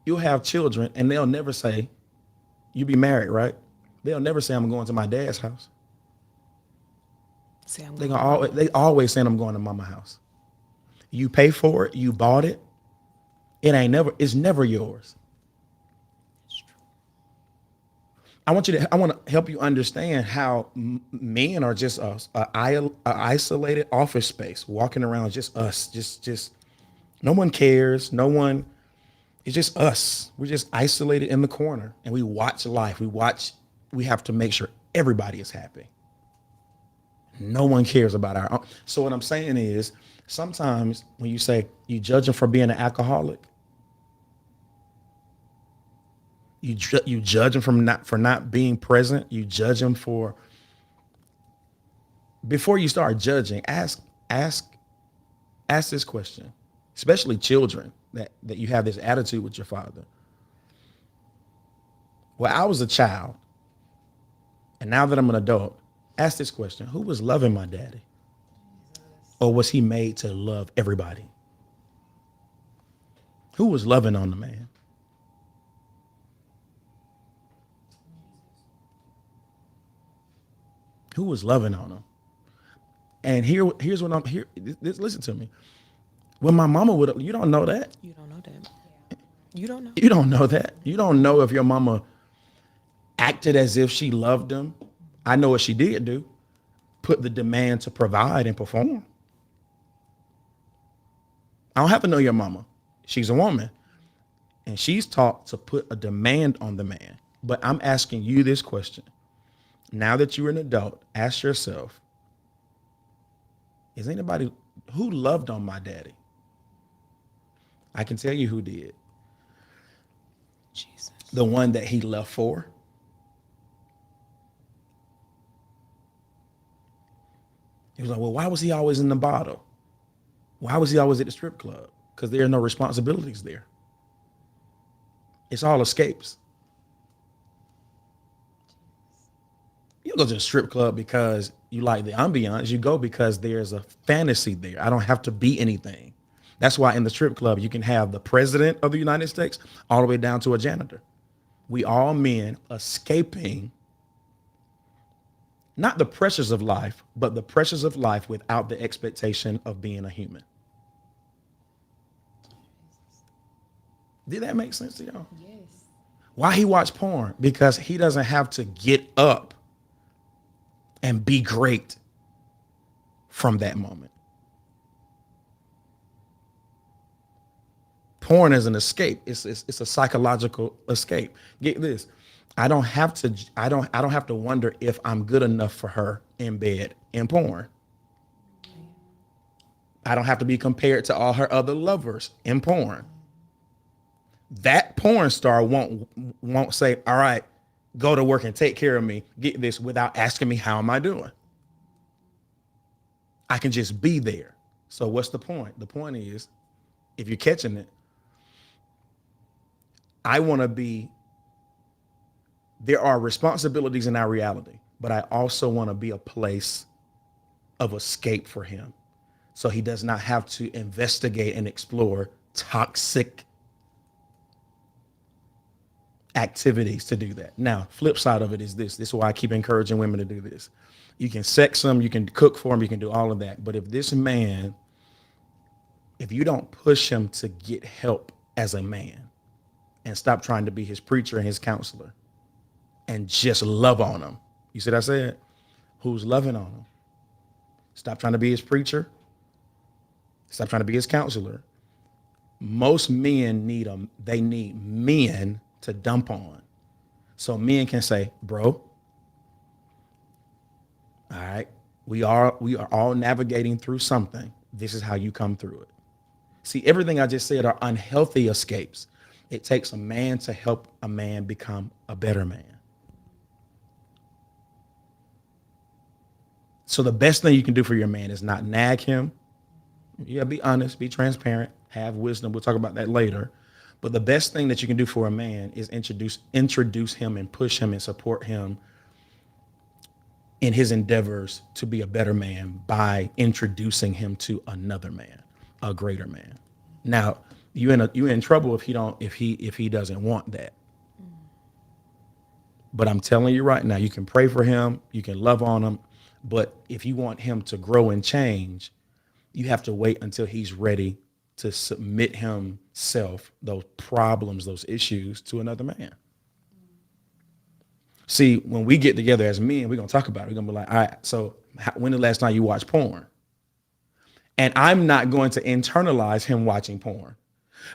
You'll have children and they'll never say, you be married, right? They'll never say, I'm going to my dad's house. Say I'm They going gonna always, they always saying, I'm going to mama's house. You pay for it, you bought it. It's never yours. I want to help you understand how men are just a isolated office space, walking around just us, just no one cares, no one. It's just us. We're just isolated in the corner, and we watch life. We have to make sure everybody is happy. No one cares about our own. So what I'm saying is, sometimes when you say you judge him for being an alcoholic, you judge him for not being present. You judge him for. Before you start judging, ask this question, especially children that you have this attitude with your father. Well, I was a child, and now that I'm an adult, ask this question: who was loving my daddy, or was he made to love everybody? Who was loving on the man? Who was loving on him? And here's what I'm here. Listen to me. When my mama would, you don't know that. You don't know that. You don't know. You don't know that. You don't know if your mama acted as if she loved him. I know what she did do. Put the demand to provide and perform. I don't have to know your mama. She's a woman. And she's taught to put a demand on the man. But I'm asking you this question. Now that you're an adult, ask yourself, is anybody who loved on my daddy? I can tell you who did. Jesus. The one that he left for. He was like, well, why was he always in the bottle? Why was he always at the strip club? Because there are no responsibilities there. It's all escapes. You don't go to the strip club because you like the ambiance. You go because there's a fantasy there. I don't have to be anything. That's why in the strip club, you can have the president of the United States all the way down to a janitor. We all men escaping not the pressures of life, but the pressures of life without the expectation of being a human. Did that make sense to y'all? Yes. Why he watch porn? Because he doesn't have to get up and be great from that moment. Porn is an escape. It's a psychological escape. Get this. I don't have to wonder if I'm good enough for her in bed in porn. I don't have to be compared to all her other lovers in porn. That porn star won't say, all right, go to work and take care of me. Get this, without asking me, how am I doing? I can just be there. So what's the point? The point is, if you're catching it, there are responsibilities in our reality, but I also want to be a place of escape for him. So he does not have to investigate and explore toxic activities to do that. Now, flip side of it is this. This is why I keep encouraging women to do this. You can sex them, you can cook for them, you can do all of that. But if this man, if you don't push him to get help as a man and stop trying to be his preacher and his counselor and just love on him. You see what I said? Who's loving on him? Stop trying to be his preacher. Stop trying to be his counselor. Most men need men to dump on. So men can say, bro, all right, we are all navigating through something. This is how you come through it. See, everything I just said are unhealthy escapes. It takes a man to help a man become a better man. So the best thing you can do for your man is not nag him. Yeah, be honest, be transparent, have wisdom. We'll talk about that later. But the best thing that you can do for a man is introduce him and push him and support him in his endeavors to be a better man by introducing him to another man, a greater man. Now, you in trouble if he doesn't want that. But I'm telling you right now, you can pray for him, you can love on him, but if you want him to grow and change, you have to wait until he's ready to submit himself, those problems, those issues to another man. See, when we get together as men, we're going to talk about it. We're going to be like, all right, so when the last time you watched porn? And I'm not going to internalize him watching porn.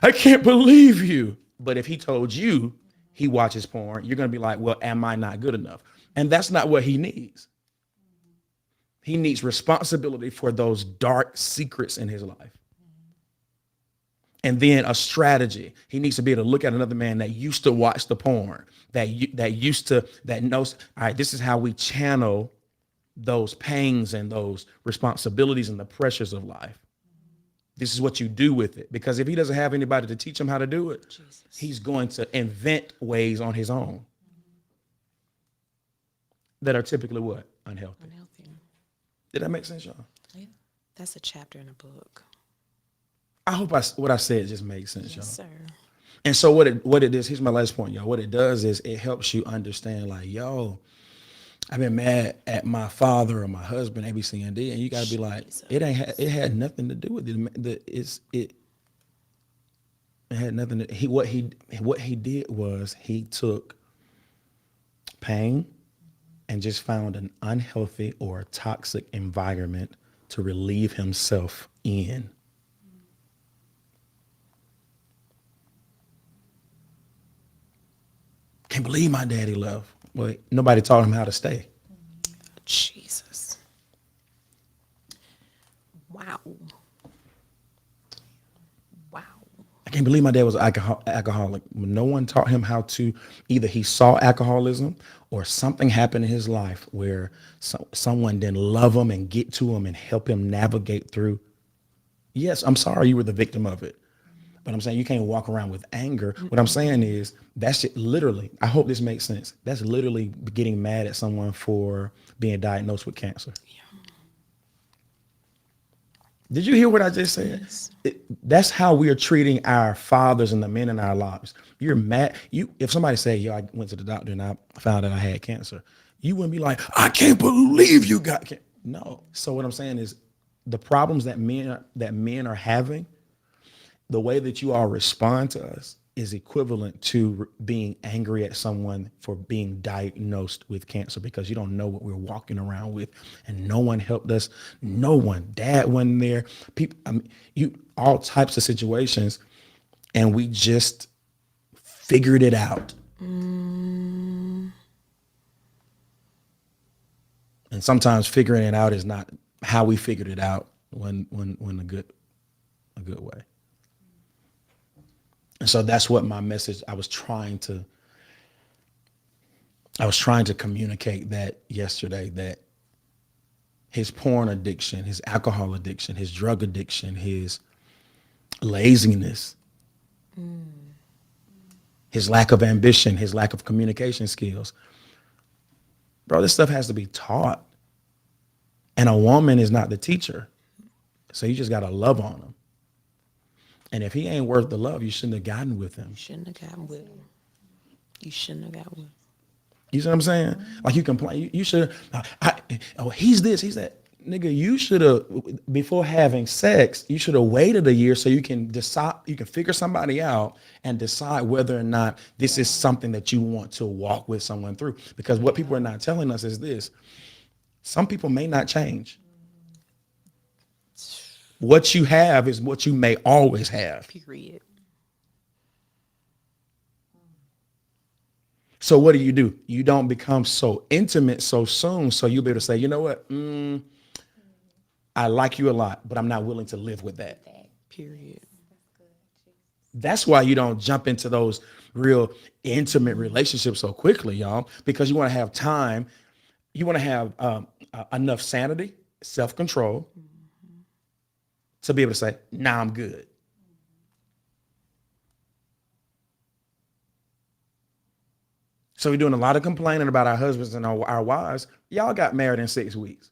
I can't believe you. But if he told you he watches porn, you're going to be like, well, am I not good enough? And that's not what he needs. He needs responsibility for those dark secrets in his life. And then a strategy. He needs to be able to look at another man that used to watch the porn, that knows, all right, this is how we channel those pains and those responsibilities and the pressures of life. This is what you do with it. Because if he doesn't have anybody to teach him how to do it, he's going to invent ways on his own that are typically what? Unhealthy. Did that make sense, y'all? Yeah. That's a chapter in a book. I hope what I said just makes sense, y'all. Yes, sir. And so what it is, here's my last point, y'all. What it does is it helps you understand, like, yo, I've been mad at my father or my husband, A, B, C, and D, and you got to be like, it had nothing to do with it. It had nothing to, what he did was he took pain and just found an unhealthy or toxic environment to relieve himself in. Can't believe my daddy left. Well, nobody taught him how to stay. Jesus. Wow. Wow. I can't believe my dad was an alcoholic. No one taught him how to, either he saw alcoholism or something happened in his life where someone didn't love him and get to him and help him navigate through. Yes, I'm sorry you were the victim of it. But I'm saying you can't walk around with anger. What I'm saying is that's literally, I hope this makes sense. That's literally getting mad at someone for being diagnosed with cancer. Yeah. Did you hear what I just said? Yes. That's how we are treating our fathers and the men in our lives. You're mad. If somebody say, yo, I went to the doctor and I found out I had cancer, you wouldn't be like, I can't believe you got cancer. No. So what I'm saying is the problems that men are having, the way that you all respond to us is equivalent to being angry at someone for being diagnosed with cancer because you don't know what we're walking around with and no one helped us. No one, dad wasn't there. People, all types of situations. And we just figured it out. And sometimes figuring it out is not how we figured it out when a good way. And so that's what my message, I was trying to communicate that yesterday, that his porn addiction, his alcohol addiction, his drug addiction, his laziness, his lack of ambition, his lack of communication skills. Bro, this stuff has to be taught. And a woman is not the teacher. So you just got to love on him. And if he ain't worth the love, you shouldn't have gotten with him. You shouldn't have gotten with him. You shouldn't have got with him. You see what I'm saying? Like you complain, you should have, he's this, he's that. Nigga, you should have, before having sex, you should have waited a year so you can decide, you can figure somebody out and decide whether or not this is something that you want to walk with someone through. Because what people are not telling us is this: some people may not change. What you have is what you may always have. Period. So what do? You don't become so intimate so soon, so you'll be able to say, you know what? I like you a lot, but I'm not willing to live with that. Period. That's why you don't jump into those real intimate relationships so quickly, y'all, because you want to have time. You want to have enough sanity, self-control, to be able to say, nah, I'm good. So we're doing a lot of complaining about our husbands and our wives. Y'all got married in 6 weeks.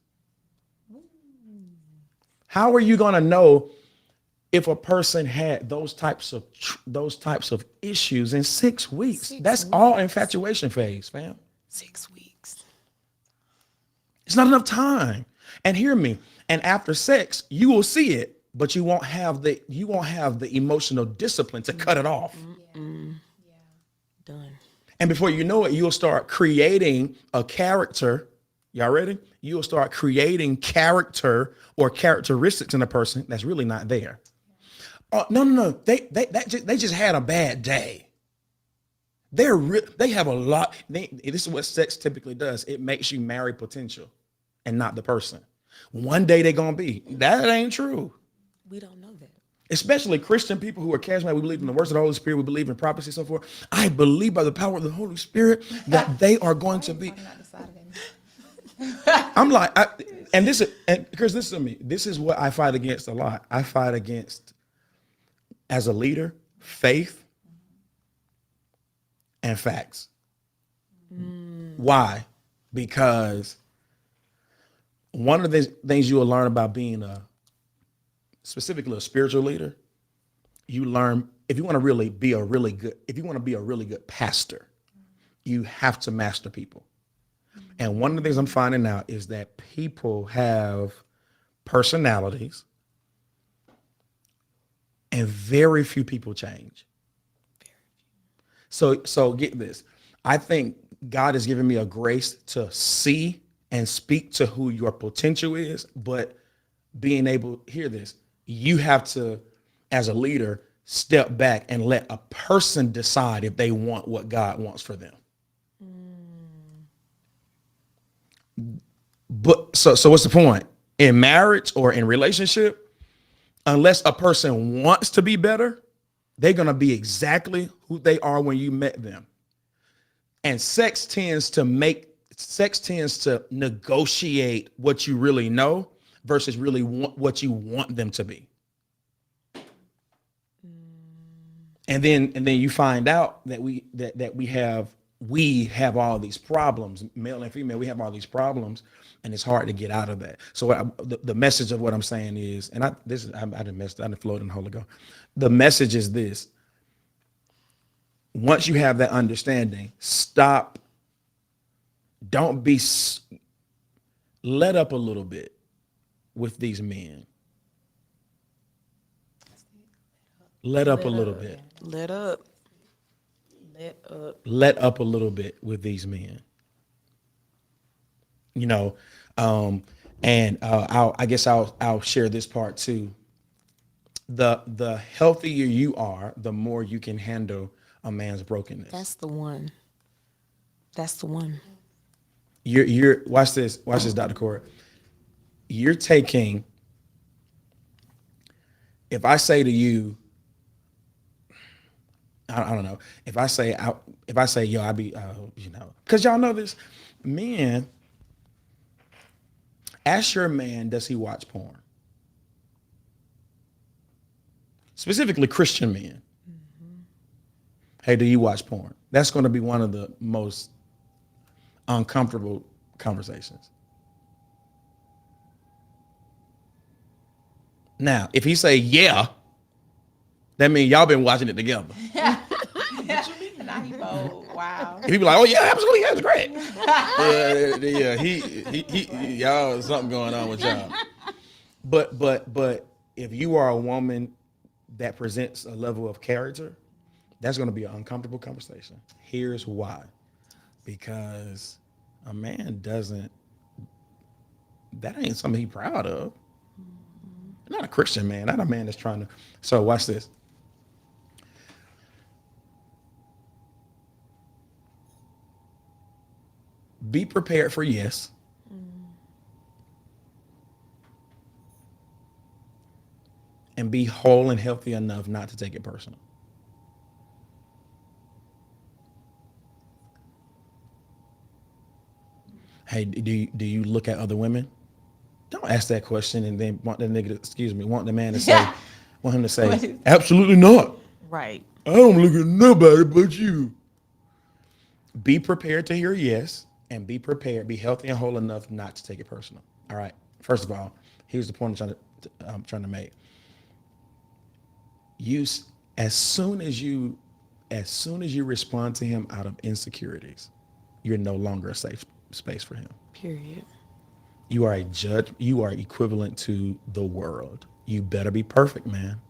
How are you going to know if a person had those types of issues in 6 weeks? That's all infatuation phase, fam. 6 weeks. It's not enough time. And hear me. And after sex, you will see it, but you won't have the emotional discipline to cut it off. Done. And before you know it, you'll start creating a character. Y'all ready? You'll start creating character or characteristics in a person that's really not there. No. They just had a bad day. They have a lot. This is what sex typically does. It makes you marry potential and not the person. One day they're gonna be. That ain't true. We don't know that. Especially Christian people who are charismatic. We believe in the works of the Holy Spirit. We believe in prophecy, so forth. I believe by the power of the Holy Spirit that they are going to be. I'm like, Chris, listen to me. This is what I fight against a lot. I fight against, as a leader, faith and facts. Why? Because one of the things you will learn about being specifically a spiritual leader, you learn if you want to be a really good pastor, you have to master people. And one of the things I'm finding out is that people have personalities and very few people change. So get this. I think God has given me a grace to see and speak to who your potential is, but being able, hear this, you have to, as a leader, step back and let a person decide if they want what God wants for them. But so what's the point? In marriage or in relationship, unless a person wants to be better, they're going to be exactly who they are when you met them. And sex tends to negotiate what you really know versus really what you want them to be. And then you find out that we have all these problems, male and female. We have all these problems, and it's hard to get out of that. So the message of what I'm saying is, and I didn't float in the Holy Ghost. The message is this: once you have that understanding, stop. Don't be. Let up a little bit with these men. Let up a little bit. Let up. Let up a little bit with these men. You know, I guess I'll share this part too. The healthier you are, the more you can handle a man's brokenness. That's the one. You're watch this, Dr. Corey. You're taking, if I say to you, I don't know. If I say, yo, I be, because y'all know this, men, ask your man, does he watch porn? Specifically Christian men. Mm-hmm. Hey, do you watch porn? That's going to be one of the most uncomfortable conversations. Now, if he say, yeah, that means y'all been watching it together. Wow. If he be like, oh yeah, absolutely, yeah, it's great. He y'all, something going on with y'all. But if you are a woman that presents a level of character, that's going to be an uncomfortable conversation. Here's why: because a man doesn't. That ain't something he's proud of. Not a Christian man, not a man that's trying to. So watch this. Be prepared for yes. And be whole and healthy enough not to take it personal. Hey, do you look at other women? Don't ask that question and then want the nigga, want the man to say, want him to say, absolutely not. Right. I don't look at nobody but you. Be prepared to hear yes, and be prepared, be healthy and whole enough not to take it personal. All right. First of all, here's the point I'm trying to make. You, as soon as you respond to him out of insecurities, you're no longer a safe space for him. Period. You are a judge. You are equivalent to the world. You better be perfect, man.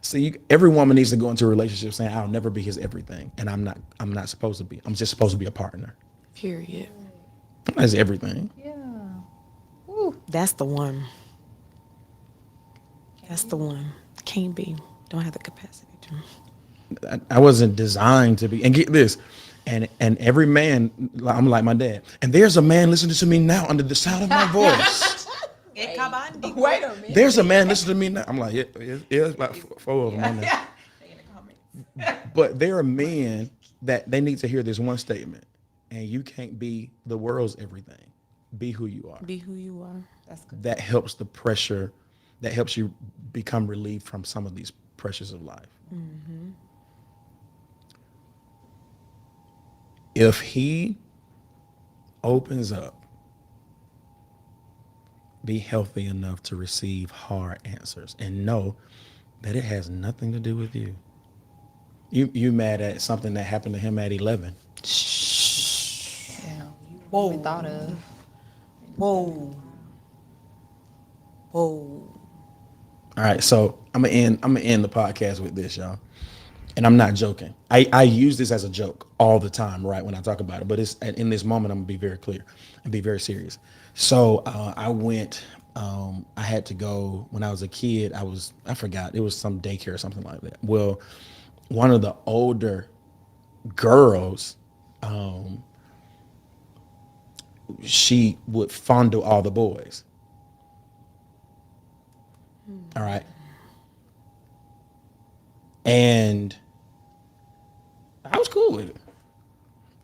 See, every woman needs to go into a relationship saying, "I'll never be his everything," and I'm not. I'm not supposed to be. I'm just supposed to be a partner. Period. That's everything. Yeah. That's the one. That's the one. Can't be. Don't have the capacity to. I wasn't designed to be. And get this, and every man, I'm like my dad. And there's a man listening to me now under the sound of my voice. Wait a minute. There's a man listening to me now. I'm like, yeah, it's about four of them on there. But there are men that they need to hear this one statement, and you can't be the world's everything. Be who you are. Be who you are. That's good. That helps the pressure, that helps you become relieved from some of these pressures of life. Mm-hmm. If he opens up, be healthy enough to receive hard answers and know that it has nothing to do with you. You mad at something that happened to him at 11. Yeah. Whoa. Thought of. Whoa. Whoa. All right, so I'm gonna end the podcast with this, y'all. And I'm not joking. I use this as a joke all the time, right, when I talk about it. But it's in this moment, I'm gonna be very clear and be very serious. So I went. I had to go when I was a kid. I forgot. It was some daycare or something like that. Well, one of the older girls, she would fondle all the boys. All right. And I was cool with it.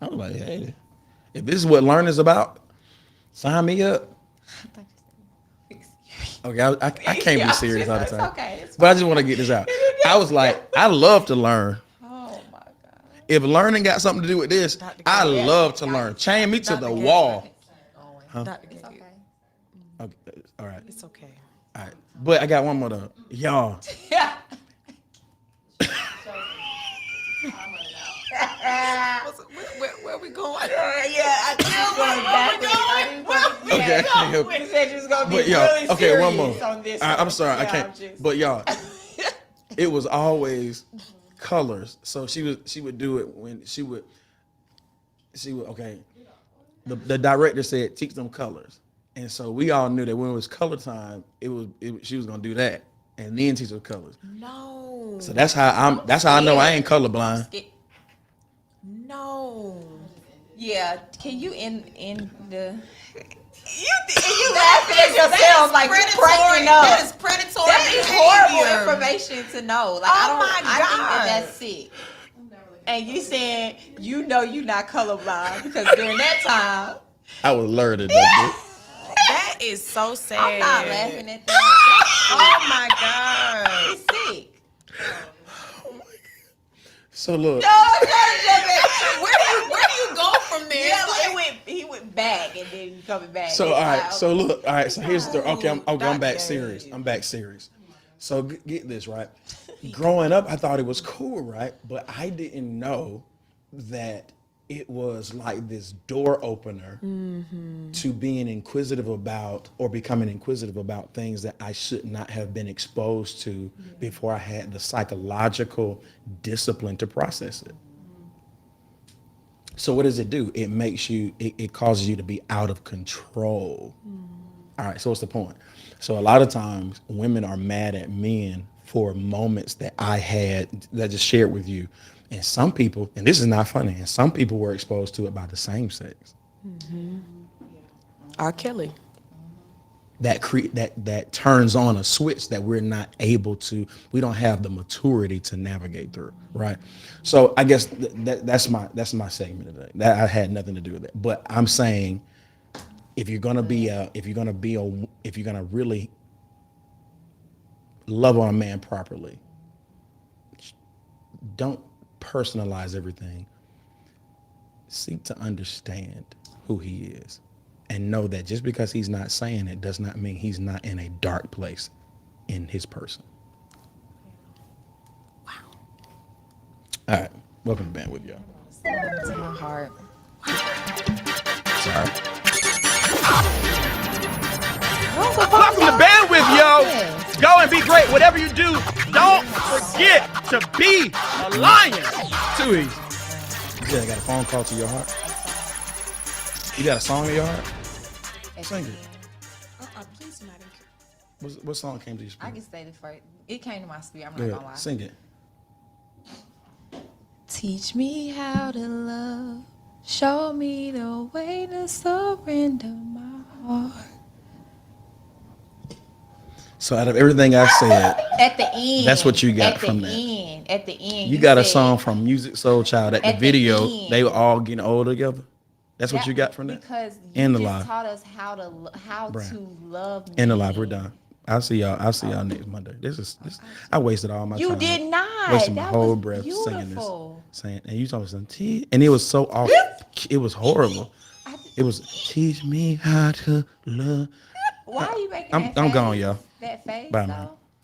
I was like, hey, if this is what learning is about, sign me up. Okay, I can't be serious all the time. Okay, but I just want to get this out. I was like, I love to learn. Oh my God. If learning got something to do with this, I love to learn. Chain me to the wall. Huh? It's okay. Okay, all right. It's okay. All right. But I got one more though. Y'all. Yeah. Where we going? Okay, I can't help it. You said you was gonna be But y'all, really okay, one serious more. on this I'm one. sorry, I Yeah, can't. But y'all, it was always colors. So she would do it when she would okay. The director said teach them colors, and so we all knew that when it was color time, she was gonna do that, and then teach them colors. No. So that's how I know I ain't colorblind. No. Yeah. Can you end the? You laughing at yourself like you cracking up. That is predatory. That is horrible information to know. Like I think God. that's sick. And you saying you know you're not colorblind because during that time I was learning that. That is so sad. I'm not laughing at that. Oh my God. It's sick. So look. No, I'm not joking. Where do you go from there? Yeah, he went back and then he coming back. So all right, so look, all right, so here's the okay. I'm Dr. back Gabe. serious. I'm back serious. So get this right. Growing up, I thought it was cool, right? But I didn't know that it was like this door opener to being inquisitive about or becoming inquisitive about things that I should not have been exposed to before I had the psychological discipline to process it. So what does it do? It makes you, it causes you to be out of control. All right, so what's the point? So a lot of times women are mad at men for moments that I had that I just shared with you. And some people, and this is not funny, and some people were exposed to it by the same sex. R. Kelly. That turns on a switch that we're not able to, we don't have the maturity to navigate through, right? So I guess that's my segment today. That I had nothing to do with it. But I'm saying if you're gonna really love on a man properly, don't personalize everything. Seek to understand who he is and know that just because he's not saying it does not mean he's not in a dark place in his person. Wow. All right. Welcome to Bandwidth, y'all. It's my heart. Sorry. Welcome to Bandwidth, yo. Go and be great. Whatever you do, don't forget to be a lion. Too easy. Yeah, I got a phone call to your heart. You got a song in your heart? Sing it. Please do not. What song came to your I spirit? can say the first. It came to my spirit. I'm Go not ahead. gonna lie. Sing it. Teach me how to love. Show me the way to surrender my heart. So out of everything I said, At the end. That's what you got at from the that. End, at the end. you got a said- song from Music Soul Child at the At the video. end. They were all getting older together. That's what that- you got from that? Because you In the just live. taught us how to Bruh. to love me. In the live, we're done. I'll see y'all next Monday. This I wasted all my You time. did not. Wasted my That whole was breath beautiful. saying and you told me something. And it was so off. It was horrible. It was teach me how to love. Why are you making I'm that gone, face? y'all. That face, Bye, though? man.